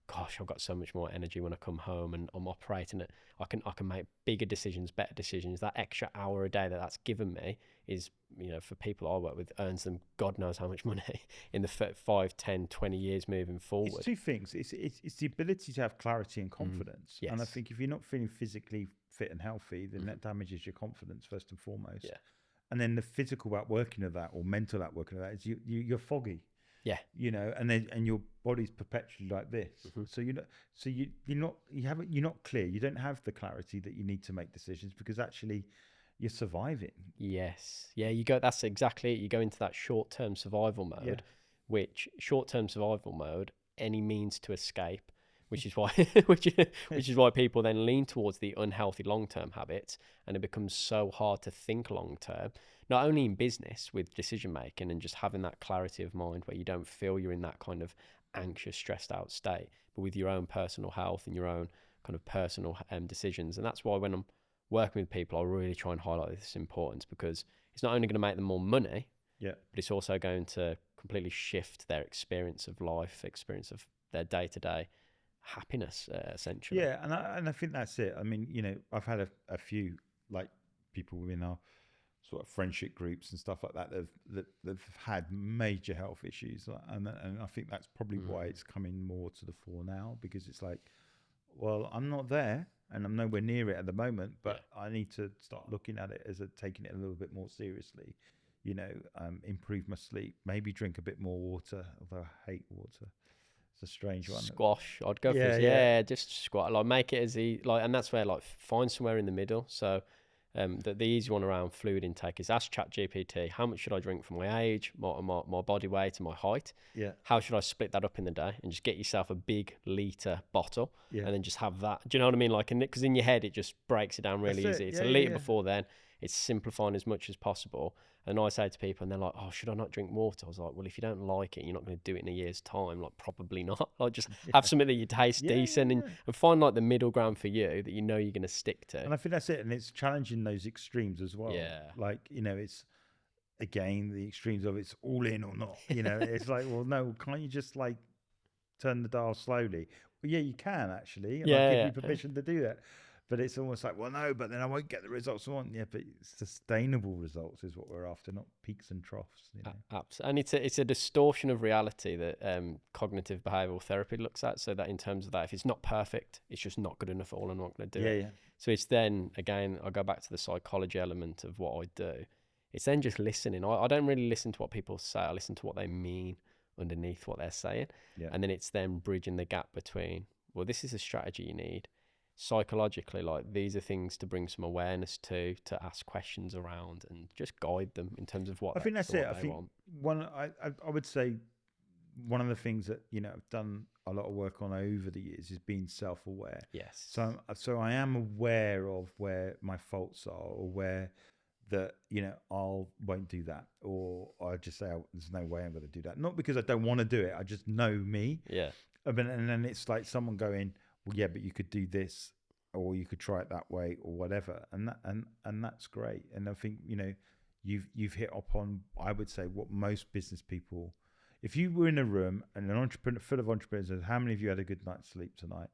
gosh, I've got so much more energy when I come home and I'm operating it. I can make bigger decisions, better decisions. That extra hour a day that's given me is, for people I work with, earns them God knows how much money in the 5, 10, 20 years moving forward. It's two things. It's the ability to have clarity and confidence. And I think if you're not feeling physically fit and healthy, then that damages your confidence first and foremost. And then the physical outworking of that, or mental outworking of that, is you're foggy. And your body's perpetually like this. So you're not clear. You don't have the clarity that you need to make decisions because actually you're surviving. That's exactly it. You go into that short-term survival mode, which short-term survival mode, any means to escape, which is why which is why people then lean towards the unhealthy long-term habits, and it becomes so hard to think long-term, not only in business with decision making and just having that clarity of mind where you don't feel you're in that kind of anxious, stressed out state, but with your own personal health and your own kind of personal decisions. And that's why when I'm working with people, I really try and highlight this importance, because it's not only going to make them more money, yeah, but it's also going to completely shift their experience of life, experience of their day-to-day happiness, essentially. yeah. And I think that's it. I mean, you know, I've had a few like people within our sort of friendship groups and stuff like that that've had major health issues, and I think that's probably why it's coming more to the fore now, because it's like, well, I'm not there and I'm nowhere near it at the moment, but I need to start looking at it as taking it a little bit more seriously. You know, improve my sleep, maybe drink a bit more water, although I hate water. It's a strange one. Squash, I'd go for Yeah, this. yeah. Yeah, just squat. Like make it as like, and that's where like find somewhere in the middle. So, the easy one around fluid intake is ask ChatGPT, how much should I drink for my age, my body weight, and my height? Yeah. How should I split that up in the day? And just get yourself a big litre bottle, Yeah. and then just have that. Do you know what I mean? Like, because in your head it just breaks it down really That's easy. it. It's Yeah, a yeah, litre yeah. before then. It's simplifying as much as possible. And I say to people, and they're like, "Oh, should I not drink water?" I was like, "Well, if you don't like it, you're not going to do it in a year's time. Like, probably not. Like, just have something that you taste Yeah, decent, yeah. and find like the middle ground for you that you know you're going to stick to." And I think that's it. And it's challenging those extremes as well. Yeah. Like, you know, it's again the extremes of it's all in or not. You know, it's like, well, no, can't you just like turn the dial slowly? Well, yeah, you can actually, and I'll give you permission to do that. But it's almost like, well, no, but then I won't get the results I want. Yeah, but sustainable results is what we're after, not peaks and troughs. You know? Absolutely. And it's a distortion of reality that cognitive behavioral therapy looks at. So that in terms of that, if it's not perfect, it's just not good enough at all. I'm not going to do it. Yeah. So it's then, again, I go back to the psychology element of what I do. It's then just listening. I don't really listen to what people say. I listen to what they mean underneath what they're saying. Yeah. And then it's then bridging the gap between, well, this is a strategy you need. Psychologically, like these are things to bring some awareness to ask questions around and just guide them in terms of what I think that's it. I think want. I would say one of the things that, you know, I've done a lot of work on over the years is being self-aware. Yes. So I am aware of where my faults are, or where that, you know, won't do that, or I just say, oh, there's no way I'm going to do that. Not because I don't want to do it. I just know me. Yeah. And then it's like someone going, well, yeah, but you could do this, or you could try it that way, or whatever, and that's great. And I think, you know, you've hit upon, I would say, what most business people. If you were in a room and an entrepreneur full of entrepreneurs said, how many of you had a good night's sleep tonight?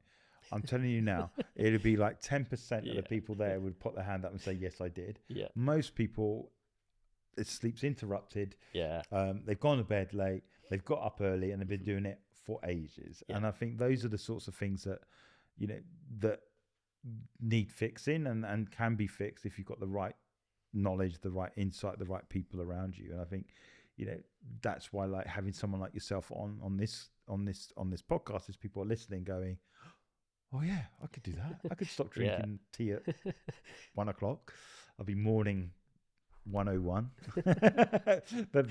I'm telling you now, it'd be like 10% of the people there would put their hand up and say, yes, I did. Yeah. Most people, their sleep's interrupted. Yeah. They've gone to bed late. They've got up early, and they've been doing it for ages. Yeah. And I think those are the sorts of things that, you know, that need fixing and can be fixed if you've got the right knowledge, the right insight, the right people around you. And I think, you know, that's why like having someone like yourself on this podcast is people are listening going, oh yeah, I could do that. I could stop drinking tea at 1 o'clock. I'll be morning 101. but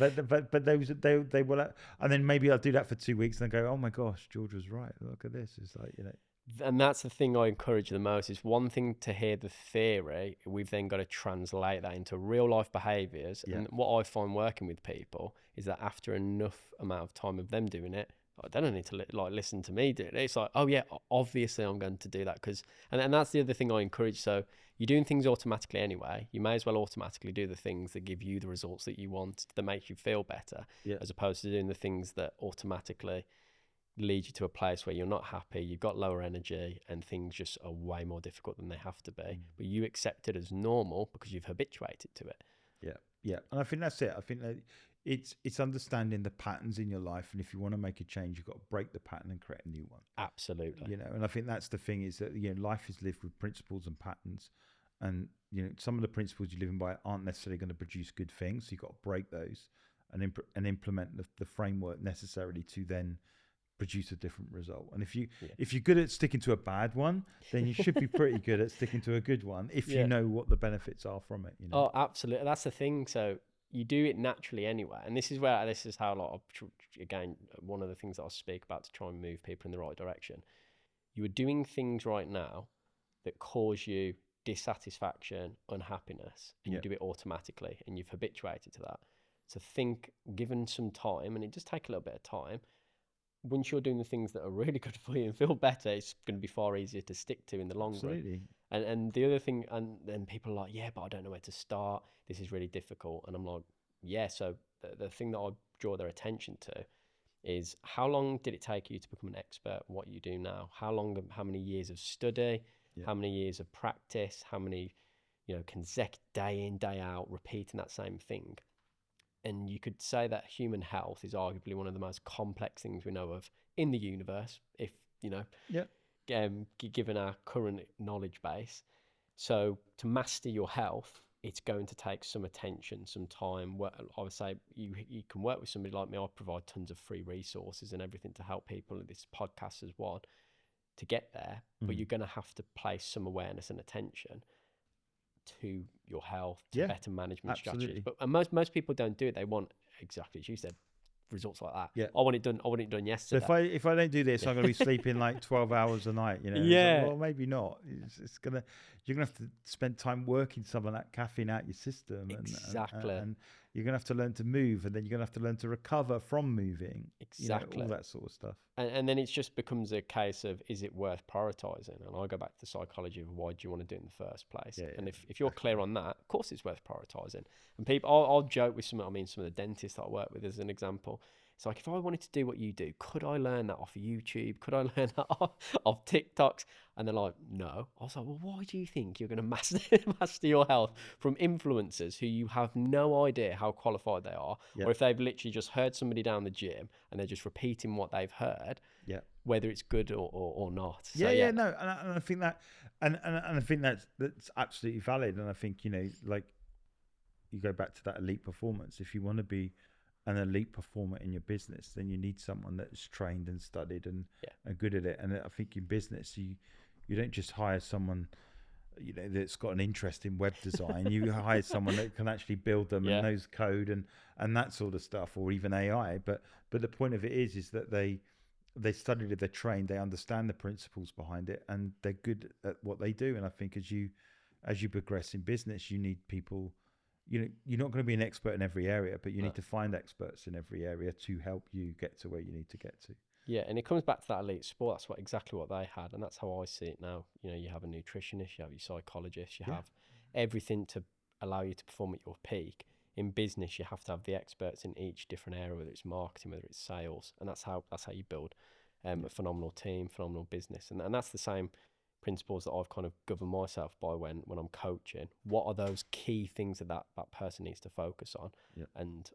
they will, and then maybe I'll do that for 2 weeks and go, oh my gosh, George was right. Look at this. It's like, you know. And that's the thing I encourage the most. Is one thing to hear the theory, we've then got to translate that into real life behaviors. Yeah. And what I find working with people is that after enough amount of time of them doing it, they don't need to listen to me do it. It's like, oh yeah, obviously I'm going to do that, because and that's the other thing I encourage. So you're doing things automatically anyway. You may as well automatically do the things that give you the results that you want, that make you feel better, as opposed to doing the things that automatically lead you to a place where you're not happy, you've got lower energy, and things just are way more difficult than they have to be. But you accept it as normal because you've habituated to it. Yeah. And I think that's it. I think that it's understanding the patterns in your life, and if you want to make a change, you've got to break the pattern and create a new one. Absolutely. You know, and I think that's the thing, is that, you know, life is lived with principles and patterns, and, you know, some of the principles you live in by aren't necessarily going to produce good things. So you've got to break those and implement the framework necessarily to then produce a different result. And if you're good at sticking to a bad one, then you should be pretty good at sticking to a good one if you know what the benefits are from it. You know? Oh, absolutely. That's the thing. So you do it naturally anyway, and this is how again, one of the things that I'll speak about to try and move people in the right direction. You are doing things right now that cause you dissatisfaction, unhappiness, and you Yeah. do it automatically and you've habituated to that. So think, given some time, and it does take a little bit of time, once you're doing the things that are really good for you and feel better, it's going to be far easier to stick to in the long run. Absolutely. And the other thing, and then people are like, yeah, but I don't know where to start. This is really difficult. And I'm like, yeah. So the thing that I draw their attention to is, how long did it take you to become an expert in what you do now? How many years of study, Yeah. how many years of practice, how many, consecutive day in, day out, repeating that same thing. And you could say that human health is arguably one of the most complex things we know of in the universe, if, Yeah. given our current knowledge base. So to master your health, it's going to take some attention, some time. I would say you can work with somebody like me. I provide tons of free resources and everything to help people. This podcast is one to get there, but you're going to have to place some awareness and attention to your health, to better management strategies. But most people don't do it. They want, exactly as you said, results like that. Yeah. I want it done yesterday. So if I don't do this, I'm going to be sleeping like 12 hours a night. Yeah. Well, maybe not. You're gonna have to spend time working some of that caffeine out your system. Exactly. And you're gonna have to learn to move, and then you're gonna have to learn to recover from moving. Exactly. All that sort of stuff. And then it just becomes a case of, is it worth prioritizing? And I go back to the psychology of, why do you want to do it in the first place? Yeah, and if you're clear on that, of course it's worth prioritizing. And people, I'll joke with some of the dentists that I work with as an example. It's like, if I wanted to do what you do, could I learn that off YouTube? Could I learn that off TikToks? And they're like, no. I was like, well, why do you think you're going to master your health from influencers who you have no idea how qualified they are? Yep. Or if they've literally just heard somebody down the gym and they're just repeating what they've heard, whether it's good or not. No. And I think that, and I think that's absolutely valid. And I think, like, you go back to that elite performance. If you want to be an elite performer in your business, then you need someone that's trained and studied and good at it. And I think in business, you don't just hire someone, that's got an interest in web design. You hire someone that can actually build them and knows code and that sort of stuff, or even AI. But the point of it is that they studied it, they're trained, they understand the principles behind it, and they're good at what they do. And I think as you progress in business, you need people. You're not going to be an expert in every area, but you need to find experts in every area to help you get to where you need to get to. Yeah, and it comes back to that elite sport. That's exactly what they had, and that's how I see it now. You have a nutritionist, you have your psychologist, you have everything to allow you to perform at your peak. In business, you have to have the experts in each different area, whether it's marketing, whether it's sales, and that's how you build a phenomenal team, phenomenal business, and that's the same principles that I've kind of governed myself by when I'm coaching. What are those key things that person needs to focus on? And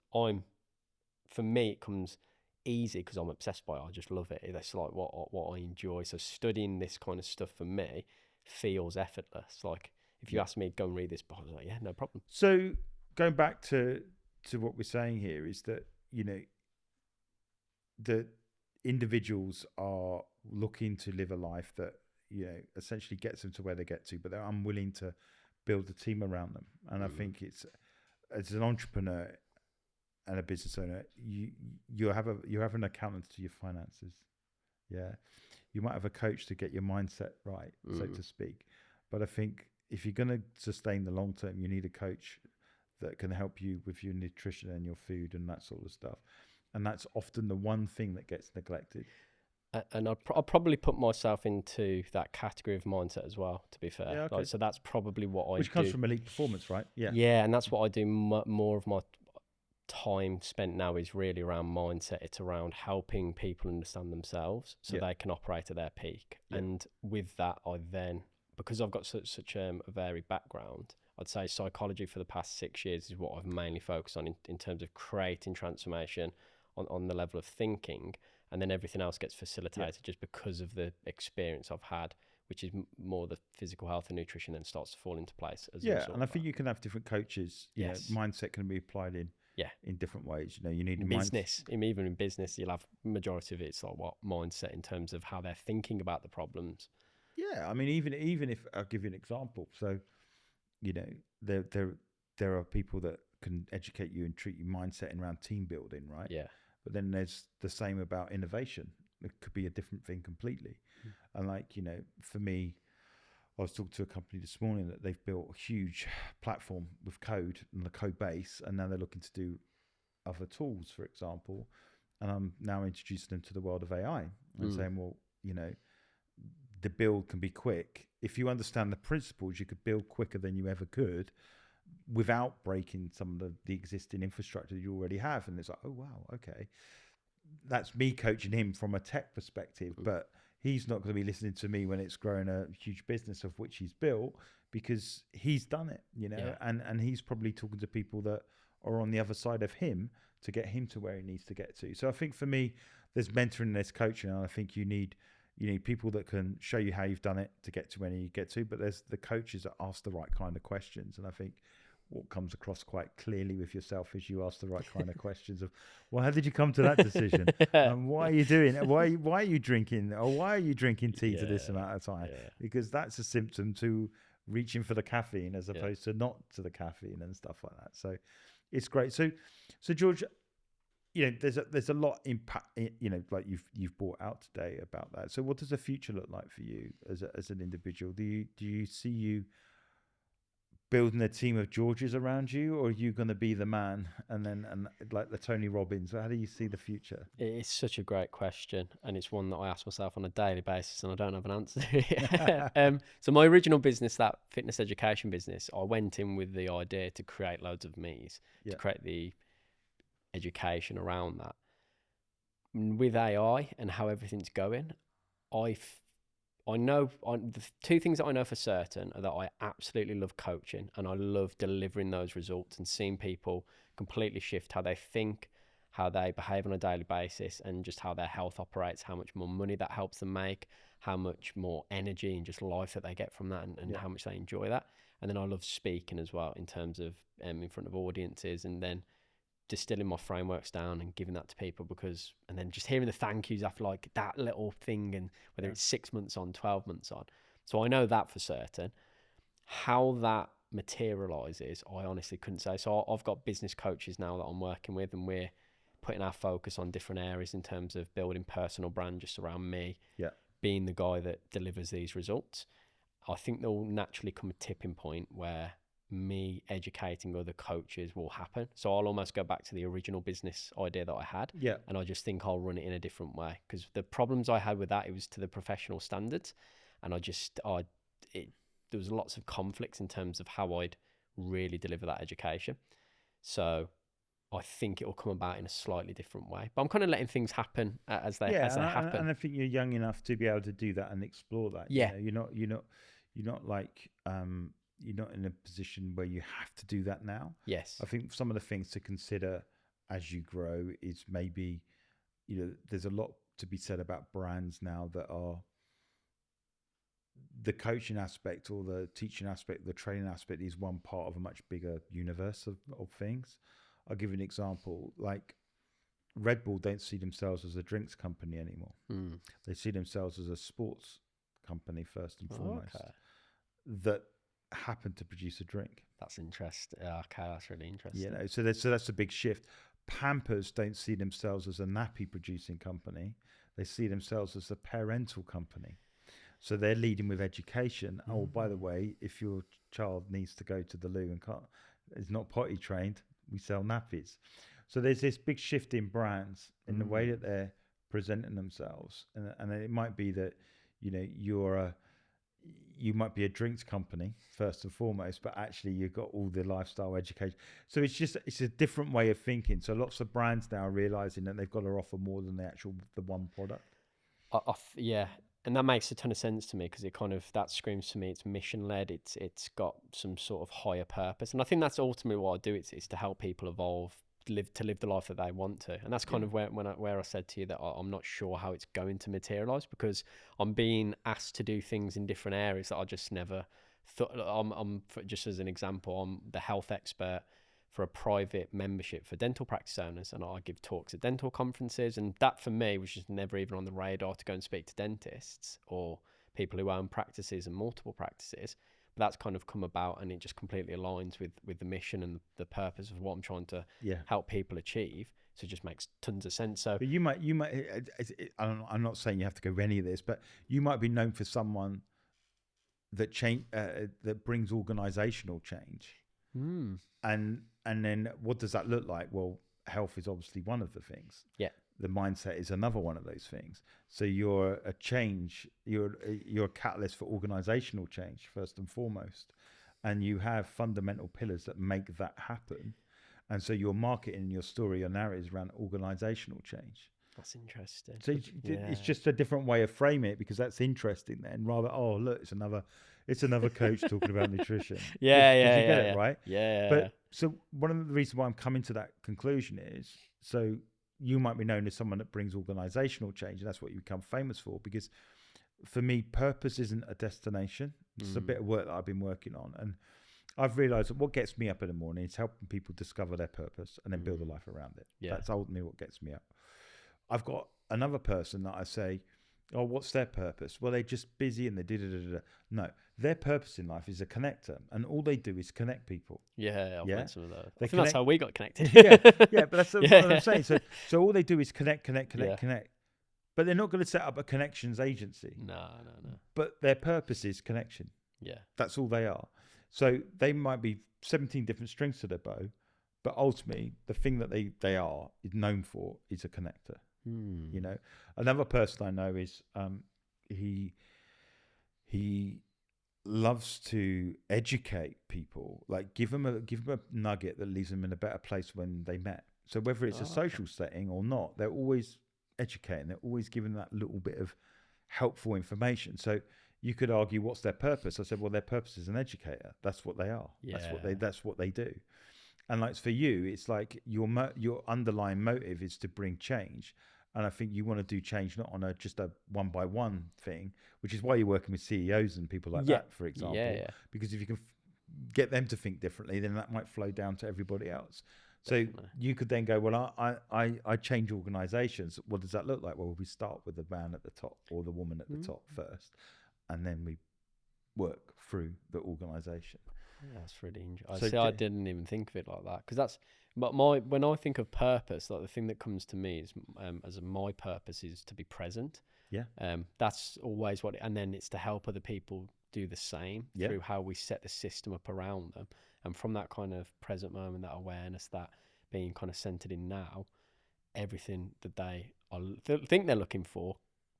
for me, it comes easy because I'm obsessed by it. I just love it. That's like what I enjoy. So studying this kind of stuff for me feels effortless. Like if you ask me, go and read this book, I was like, yeah, no problem. So going back to what we're saying here is that, the individuals are looking to live a life that, essentially gets them to where they get to, but they're unwilling to build a team around them. And I think it's, as an entrepreneur and a business owner, you have an accountant to your finances. Yeah. You might have a coach to get your mindset right, so to speak. But I think if you're going to sustain the long term, you need a coach that can help you with your nutrition and your food and that sort of stuff. And that's often the one thing that gets neglected. And I'll probably put myself into that category of mindset as well, to be fair. Yeah, okay. So that's probably what I do. Which comes from elite performance, right? Yeah. Yeah, and that's what I do. More of my time spent now is really around mindset. It's around helping people understand themselves so they can operate at their peak. Yeah. And with that, I then, because I've got such a varied background, I'd say psychology for the past 6 years is what I've mainly focused on in terms of creating transformation on the level of thinking. And then everything else gets facilitated just because of the experience I've had, which is more the physical health and nutrition, then starts to fall into place as a result. And I think you can have different coaches. Mindset can be applied in different ways. You need business. Even in business, you'll have majority of it's like mindset in terms of how they're thinking about the problems. Yeah, I mean, even if I'll give you an example. So, there are people that can educate you and treat you mindset around team building, right? Yeah. But then there's the same about innovation. It could be a different thing completely. And for me, I was talking to a company this morning that they've built a huge platform with code and the code base, and now they're looking to do other tools, for example. And I'm now introducing them to the world of AI and saying, well, you know, the build can be quick. If you understand the principles, you could build quicker than you ever could without breaking some of the existing infrastructure you already have. And it's like, oh, wow, okay. That's me coaching him from a tech perspective, but he's not going to be listening to me when it's growing a huge business of which he's built, because he's done it, you know, and he's probably talking to people that are on the other side of him to get him to where he needs to get to. So I think for me, there's mentoring, there's coaching, and I think you need people that can show you how you've done it to get to where you get to, but there's the coaches that ask the right kind of questions. And I think what comes across quite clearly with yourself is you ask the right kind of questions of, well, how did you come to that decision? Why are you doing it? Why are you drinking, or why are you drinking tea to this amount of time? Because that's a symptom to reaching for the caffeine as opposed to not to the caffeine and stuff like that. So it's great. So George, you know, there's a lot impact, you know, like you've brought out today about that. So what does the future look like for you as an individual? Do you see you building a team of Georges around you, or are you going to be the man and like the Tony Robbins? How do you see the future? It's such a great question, and it's one that I ask myself on a daily basis, and I don't have an answer to it. So my original business, that fitness education business, I went in with the idea to create loads of me's, to create the education around that. With AI and how everything's going, I know the two things that I know for certain are that I absolutely love coaching, and I love delivering those results and seeing people completely shift how they think, how they behave on a daily basis, and just how their health operates, how much more money that helps them make, how much more energy and just life that they get from that, and how much they enjoy that. And then I love speaking as well, in terms of in front of audiences, and then distilling my frameworks down and giving that to people, and then just hearing the thank yous after like that little thing, and whether it's 6 months on, 12 months on. So I know that for certain. How that materializes, I honestly couldn't say. So I've got business coaches now that I'm working with, and we're putting our focus on different areas in terms of building personal brand just around me being the guy that delivers these results. I think there will naturally come a tipping point where me educating other coaches will happen. So I'll almost go back to the original business idea that I had. And I just think I'll run it in a different way, because the problems I had with that, it was to the professional standards. And there was lots of conflicts in terms of how I'd really deliver that education. So I think it will come about in a slightly different way, but I'm kind of letting things happen as they happen. And I think you're young enough to be able to do that and explore that. Yeah. You know, you're not like, you're not in a position where you have to do that now. Yes. I think some of the things to consider as you grow is maybe, you know, there's a lot to be said about brands now that are the coaching aspect or the teaching aspect, the training aspect is one part of a much bigger universe of things. I'll give you an example. Like Red Bull don't see themselves as a drinks company anymore. They see themselves as a sports company first and foremost. That happen to produce a drink. That's interesting. Okay, that's really interesting. You know, so that's a big shift. Pampers don't see themselves as a nappy producing company. They see themselves as a parental company. So they're leading with education. Oh, by the way, if your child needs to go to the loo and is not potty trained, we sell nappies. So there's this big shift in brands in the way that they're presenting themselves, and it might be that, you know, you might be a drinks company first and foremost, but actually you've got all the lifestyle education. So it's a different way of thinking. So lots of brands now are realizing that they've got to offer more than the one product. Yeah. And that makes a ton of sense to me, because that screams to me, it's mission led. It's got some sort of higher purpose. And I think that's ultimately what I do. It's to help people evolve, live the life that they want to. And that's kind of where I said to you that I'm not sure how it's going to materialize, because I'm being asked to do things in different areas that I just never thought. Just as an example, I'm the health expert for a private membership for dental practice owners, and I give talks at dental conferences, and that for me was just never even on the radar to go and speak to dentists or people who own practices and multiple practices. But that's kind of come about, and it just completely aligns with the mission and the purpose of what I'm trying to help people achieve. So it just makes tons of sense. So but you might I'm not saying you have to go with any of this, but you might be known for someone that change that brings organizational change. And then what does that look like? Well, health is obviously one of the things. Yeah. The mindset is another one of those things. So you're a change. You're a catalyst for organizational change first and foremost, and you have fundamental pillars that make that happen. And so your marketing, your story, your narrative is around organizational change. That's interesting. So it's just a different way of framing it, because that's interesting then, rather, oh, look, it's another coach talking about nutrition. Yeah. You get it, right? Yeah. But so one of the reasons why I'm coming to that conclusion is, so you might be known as someone that brings organizational change, and that's what you become famous for. Because for me, purpose isn't a destination. It's a bit of work that I've been working on. And I've realized that what gets me up in the morning is helping people discover their purpose and then build a life around it. Yeah. That's ultimately what gets me up. I've got another person that I say, oh, what's their purpose? Well, they're just busy and they do. No, their purpose in life is a connector, and all they do is connect people. Yeah, I've met some of those. I think connect. that's how we got connected. yeah, but that's what I'm saying. So all they do is connect. But they're not going to set up a connections agency. No. But their purpose is connection. Yeah. That's all they are. So they might be 17 different strings to their bow, but ultimately the thing that they are is known for is a connector. You know, another person I know is he loves to educate people, like give them a nugget that leaves them in a better place when they met. So whether it's a social setting or not, they're always educating. They're always giving that little bit of helpful information. So you could argue, what's their purpose? I said, well, their purpose is an educator. That's what they are. Yeah. That's what they do. And like for you, it's like your underlying motive is to bring change. And I think you want to do change not on just a one-by-one thing, which is why you're working with CEOs and people like that, for example. Yeah. Because if you can get them to think differently, then that might flow down to everybody else. Definitely. So you could then go, well, I change organizations. What does that look like? Well, we start with the man at the top or the woman at the top first, and then we work through the organization. Yeah, that's really interesting. I didn't even think of it like that, because that's when I think of purpose, like the thing that comes to me is my purpose is to be present. Yeah. That's always and then it's to help other people do the same through how we set the system up around them. And from that kind of present moment, that awareness, that being kind of centered in now, everything that they think they're looking for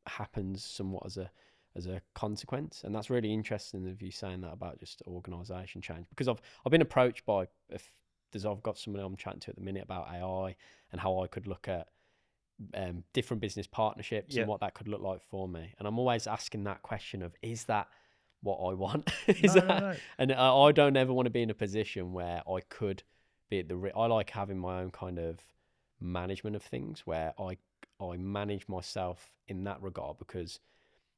happens somewhat as a consequence. And that's really interesting of you saying that about just organisation change, because I've been approached by I've got someone I'm chatting to at the minute about AI and how I could look at different business partnerships and what that could look like for me. And I'm always asking that question of, is that what I want? No. And I don't ever want to be in a position where I could be at I like having my own kind of management of things, where I manage myself in that regard, because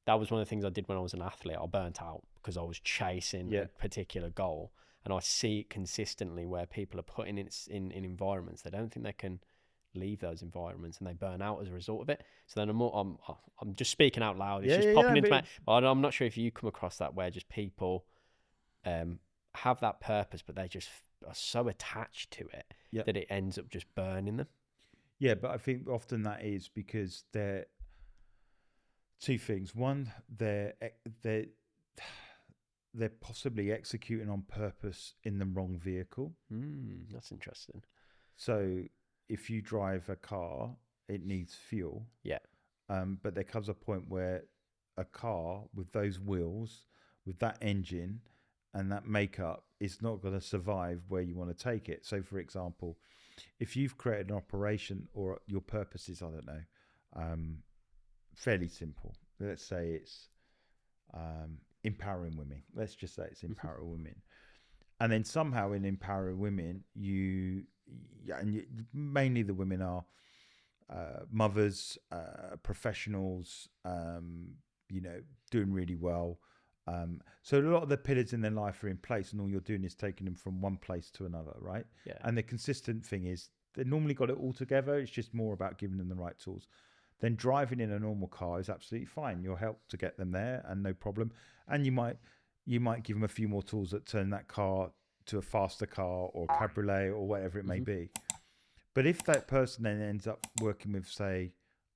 that was one of the things I did when I was an athlete. I burnt out because I was chasing a particular goal. And I see it consistently where people are putting it in environments they don't think they can leave those environments, and they burn out as a result of it. So then I'm just speaking out loud. It's just popping into my. But I'm not sure if you come across that, where just people have that purpose, but they just are so attached to it that it ends up just burning them. Yeah, but I think often that is because they're two things. One, they're possibly executing on purpose in the wrong vehicle. That's interesting. So if you drive a car, it needs fuel. Yeah. But there comes a point where a car with those wheels, with that engine and that makeup, is not going to survive where you want to take it. So for example, if you've created an operation, or your purpose is, I don't know, fairly simple. Let's say it's empowering women. Let's just say it's empowering women. And then somehow in empowering women, mainly the women are mothers, professionals, doing really well. So a lot of the pillars in their life are in place, and all you're doing is taking them from one place to another, right? Yeah. And the consistent thing is they normally got it all together. It's just more about giving them the right tools. Then driving in a normal car is absolutely fine. You'll help to get them there, and no problem. And you might give them a few more tools that turn that car to a faster car or a cabriolet or whatever it may be. But if that person then ends up working with, say,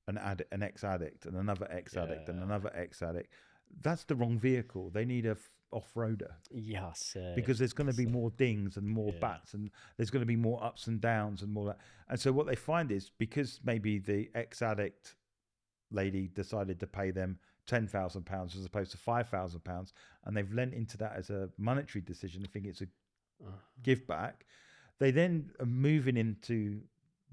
an ex-addict and another ex-addict and another ex-addict, that's the wrong vehicle. They need off-roader. Yes. Because there's going to be more dings and more bats, and there's going to be more ups and downs and more that. And so what they find is, because maybe the ex-addict lady decided to pay them £10,000 as opposed to £5,000, and they've lent into that as a monetary decision, I think it's a give back. They then are moving into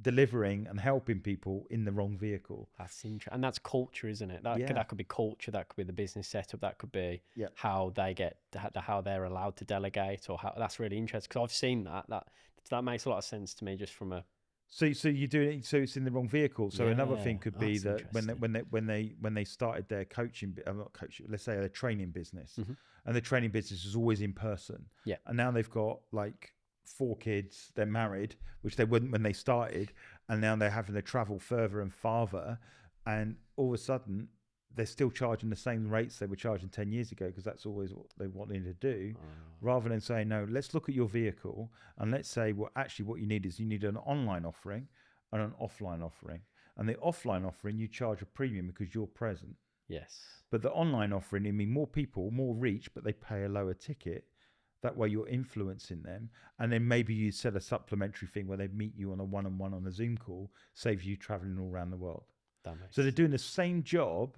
delivering and helping people in the wrong vehicle. That's interesting, and that's culture, isn't it? That could be culture. That could be the business setup. That could be how they get how they're allowed to delegate, or how. That's really interesting, because I've seen that makes a lot of sense to me, just from a. So you do it. So it's in the wrong vehicle. So another thing could be that when they started their coaching, not coaching, let's say their training business, and the training business is always in person. Yeah. And now they've got like 4 kids. They're married, which they wouldn't when they started, and now they're having to travel further and farther. And all of a sudden, they're still charging the same rates they were charging 10 years ago, because that's always what they wanted to do, rather than saying, no, let's look at your vehicle and let's say, well, actually what you need is you need an online offering and an offline offering. And the offline offering, you charge a premium because you're present. Yes. But the online offering, I mean, more people, more reach, but they pay a lower ticket. That way you're influencing them. And then maybe you set a supplementary thing where they meet you on a one-on-one on a Zoom call, saves you traveling all around the world. So they're doing the same job,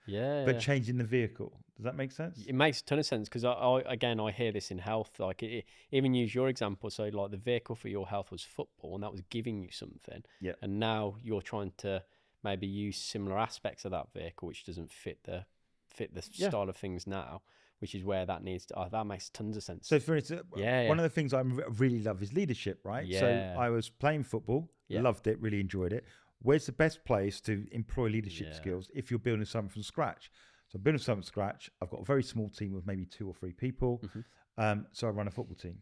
but changing the vehicle. Does that make sense? It makes a ton of sense, because I hear this in health. Like, even use your example. So like the vehicle for your health was football, and that was giving you something. Yeah. And now you're trying to maybe use similar aspects of that vehicle, which doesn't fit the style of things now, which is where that needs to. That makes tons of sense. So for instance, one of the things I really love is leadership, right? Yeah. So I was playing football, loved it, really enjoyed it. Where's the best place to employ leadership skills if you're building something from scratch? So I'm building something from scratch. I've got a very small team of maybe 2 or 3 people. So I run a football team.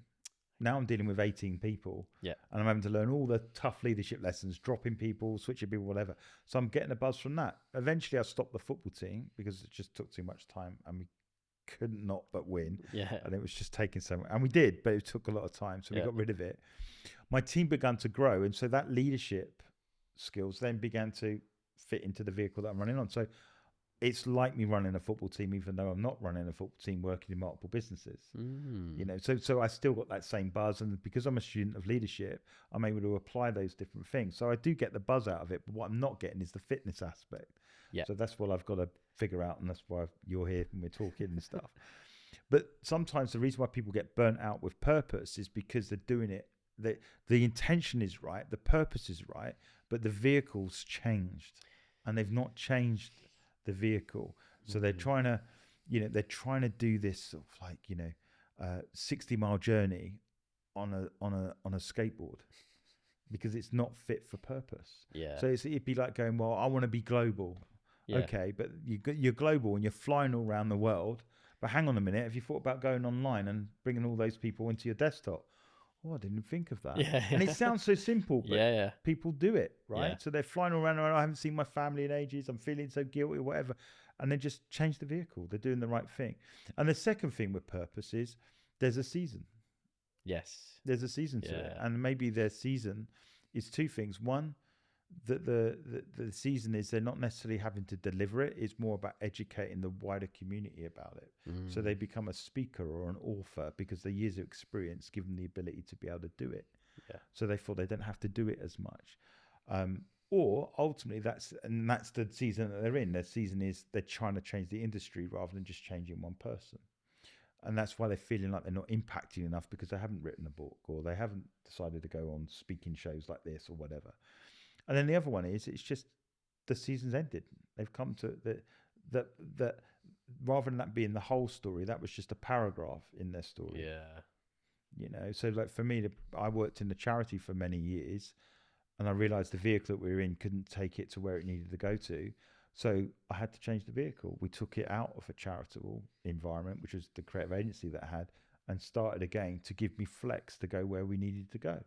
Now I'm dealing with 18 people. Yeah. And I'm having to learn all the tough leadership lessons, dropping people, switching people, whatever. So I'm getting a buzz from that. Eventually I stopped the football team because it just took too much time and we couldn't not but win. Yeah. And it was just taking so much. And we did, but it took a lot of time. So we got rid of it. My team began to grow. And so that leadership skills then began to fit into the vehicle that I'm running on. So it's like me running a football team, even though I'm not running a football team working in multiple businesses. You know, so I still got that same buzz, and because I'm a student of leadership, I'm able to apply those different things. So I do get the buzz out of it, but what I'm not getting is the fitness aspect. So that's what I've got to figure out, and that's why you're here and we're talking and stuff. But sometimes the reason why people get burnt out with purpose is because they're doing it. The intention is right, the purpose is right, but the vehicle's changed, and they've not changed the vehicle. So they're trying to do this sort of like 60-mile journey on a skateboard, because it's not fit for purpose. So it'd be like going, well, I want to be global. Okay, but you're global and you're flying all around the world. But hang on a minute, have you thought about going online and bringing all those people into your desktop? Oh, I didn't think of that. And it sounds so simple, but people do it, right? So they're flying all around, I haven't seen my family in ages, I'm feeling so guilty or whatever. And they just change the vehicle. They're doing the right thing. And the second thing with purpose is there's a season. There's a season to it. And maybe their season is 2 things. One, that the season is they're not necessarily having to deliver it. It's more about educating the wider community about it. So they become a speaker or an author because their years of experience give them the ability to be able to do it. So they feel they don't have to do it as much. Or ultimately that's the season that they're in. Their season is they're trying to change the industry rather than just changing one person. And that's why they're feeling like they're not impacting enough, because they haven't written a book or they haven't decided to go on speaking shows like this or whatever. And then the other one is, it's just the season's ended. They've come to that rather than that being the whole story, that was just a paragraph in their story. You know, so like for me, I worked in the charity for many years, and I realized the vehicle that we were in couldn't take it to where it needed to go to. So I had to change the vehicle. We took it out of a charitable environment, which was the creative agency that I had, and started again to give me flex to go where we needed to go.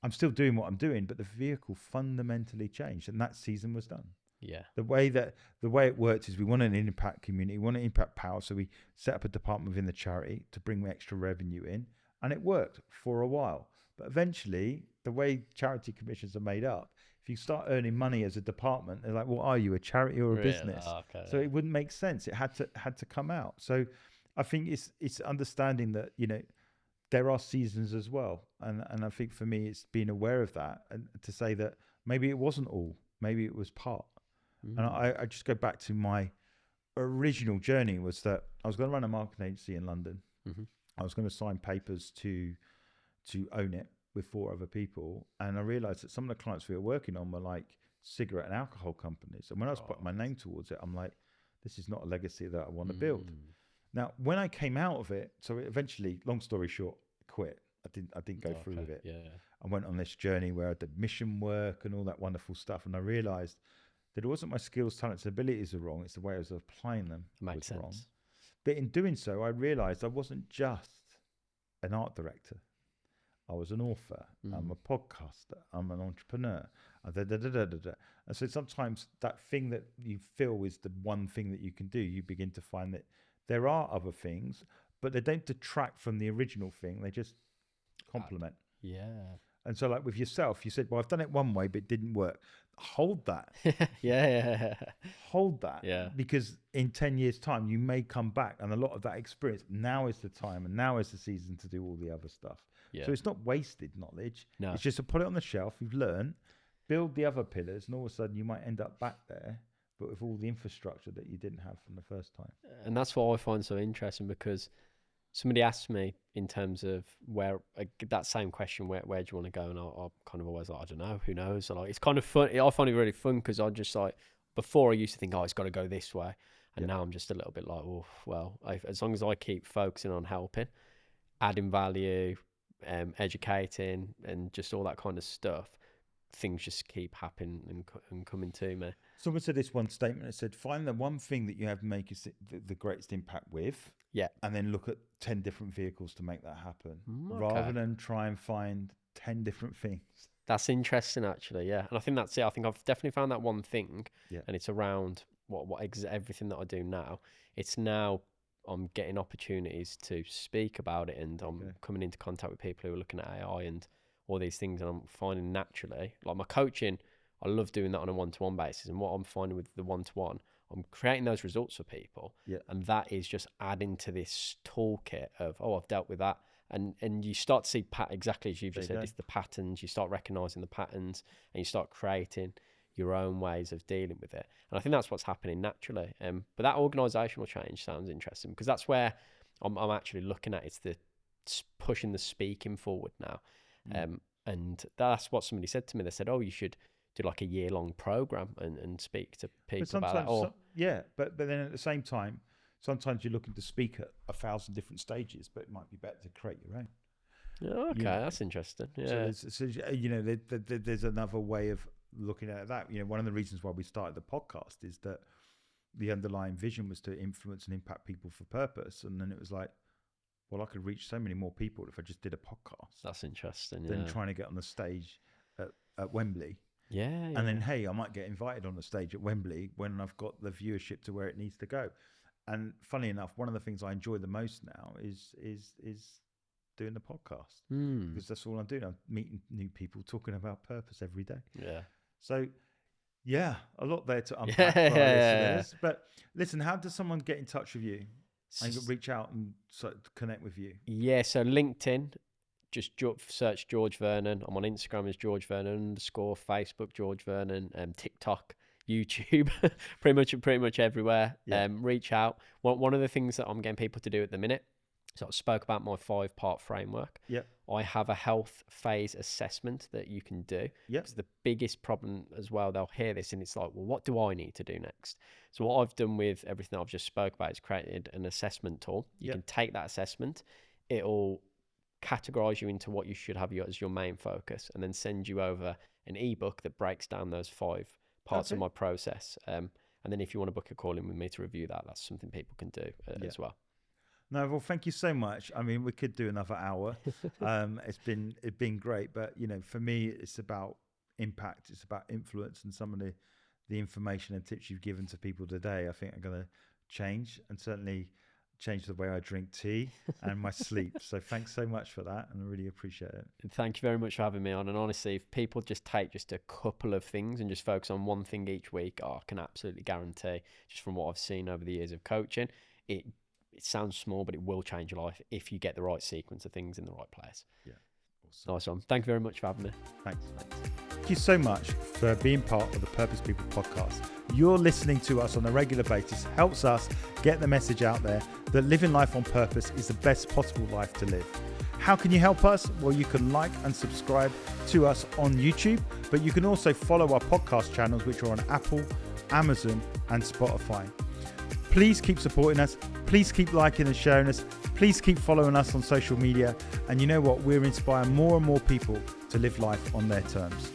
I'm still doing what I'm doing, but the vehicle fundamentally changed, and that season was done. The way it worked is we want an impact community, we want an impact power. So we set up a department within the charity to bring extra revenue in, and it worked for a while. But eventually, the way charity commissions are made up, if you start earning money as a department, they're like, well, are you a charity or a business? So it wouldn't make sense. It had to come out. So I think it's understanding that, you know, there are seasons as well. And I think for me, it's being aware of that and to say that maybe it wasn't all, maybe it was part. And I just go back to my original journey was that I was going to run a marketing agency in London. I was going to sign papers to own it with 4 other people. And I realized that some of the clients we were working on were like cigarette and alcohol companies. And when I was putting my name towards it, I'm like, this is not a legacy that I want to build. Now, when I came out of it, so eventually, long story short, quit. I didn't go through with it. Yeah. I went on this journey where I did mission work and all that wonderful stuff. And I realized that it wasn't my skills, talents, and abilities are wrong. It's the way I was applying them Makes sense. wrong. But in doing so, I realized I wasn't just an art director. I was an author. I'm a podcaster. I'm an entrepreneur. And so sometimes that thing that you feel is the one thing that you can do, you begin to find that there are other things, but they don't detract from the original thing. They just complement. Yeah. And so like with yourself, you said, well, I've done it one way, but it didn't work. Hold that. Yeah. Hold that. Yeah. Because in 10 years' time, you may come back. And a lot of that experience, now is the time and now is the season to do all the other stuff. Yeah. So it's not wasted knowledge. No. It's just to put it on the shelf. You've learned, build the other pillars, and all of a sudden you might end up back there, but with all the infrastructure that you didn't have from the first time. And that's what I find so interesting, because somebody asked me in terms of where that same question, where do you want to go? And I kind of always like, I don't know, who knows? So like, it's kind of fun. I find it really fun because I just like, before I used to think, oh, it's got to go this way. And now I'm just a little bit like, oh, well, as long as I keep focusing on helping, adding value, educating, and just all that kind of stuff, things just keep happening and coming to me. Someone said this one statement. It said, find the one thing that you have make the greatest impact with. Yeah. And then look at 10 different vehicles to make that happen. Okay. Rather than try and find 10 different things. That's interesting, actually. Yeah. And I think that's it. I think I've definitely found that one thing. Yeah. And it's around everything that I do now. It's now I'm getting opportunities to speak about it, and I'm coming into contact with people who are looking at AI and all these things, and I'm finding naturally, like my coaching, I love doing that on a one-to-one basis. And what I'm finding with the one-to-one, I'm creating those results for people. Yeah. And that is just adding to this toolkit of, oh, I've dealt with that. And you start to see exactly as you've just said, it's the patterns. You start recognizing the patterns and you start creating your own ways of dealing with it. And I think that's what's happening naturally. But that organizational change sounds interesting, because that's where I'm actually looking at. It's the pushing the speaking forward now. And that's what somebody said to me. They said, oh, you should do like a year-long program and speak to people about that. But then at the same time, sometimes you're looking to speak at 1,000 different stages, but it might be better to create your own. Okay, that's interesting. Yeah. So you know, there's another way of looking at that. You know, one of the reasons why we started the podcast is that the underlying vision was to influence and impact people for purpose. And then it was like, well, I could reach so many more people if I just did a podcast. That's interesting. Than trying to get on the stage at Wembley. Yeah. And then, hey, I might get invited on the stage at Wembley when I've got the viewership to where it needs to go. And funny enough, one of the things I enjoy the most now is doing the podcast, because that's all I'm doing. I'm meeting new people, talking about purpose every day. Yeah. So, yeah, a lot there to unpack for our listeners. But listen, how does someone get in touch with you and reach out and connect with you? Yeah, so LinkedIn, just search George Vernon. I'm on Instagram as George Vernon _ Facebook George Vernon, TikTok, YouTube, pretty much everywhere. Yeah. Reach out. One of the things that I'm getting people to do at the minute, so I spoke about my 5-part framework. Yeah. I have a health phase assessment that you can do. Yeah. Because the biggest problem as well, they'll hear this and it's like, well, what do I need to do next? So what I've done with everything I've just spoke about is created an assessment tool. You can take that assessment. It'll categorize you into what you should have as your main focus, and then send you over an ebook that breaks down those 5 parts of my process. And then if you want to book a call in with me to review that, that's something people can do as well. No, well, thank you so much. I mean, we could do another hour. It's been great, but you know, for me, it's about impact. It's about influence, and some of the information and tips you've given to people today, I think, are going to change, and certainly change the way I drink tea and my sleep. So thanks so much for that, and I really appreciate it. Thank you very much for having me on. And honestly, if people just take just a couple of things and just focus on one thing each week, I can absolutely guarantee, just from what I've seen over the years of coaching, it it sounds small, but it will change your life if you get the right sequence of things in the right place. Yeah. Awesome. Nice one. Thank you very much for having me. Thanks. Thank you so much for being part of the Purpose People podcast. You're listening to us on a regular basis helps us get the message out there that living life on purpose is the best possible life to live. How can you help us? Well, you can like and subscribe to us on YouTube, but you can also follow our podcast channels, which are on Apple, Amazon, and Spotify. Please keep supporting us. Please keep liking and sharing us. Please keep following us on social media. And you know what? We're inspiring more and more people to live life on their terms.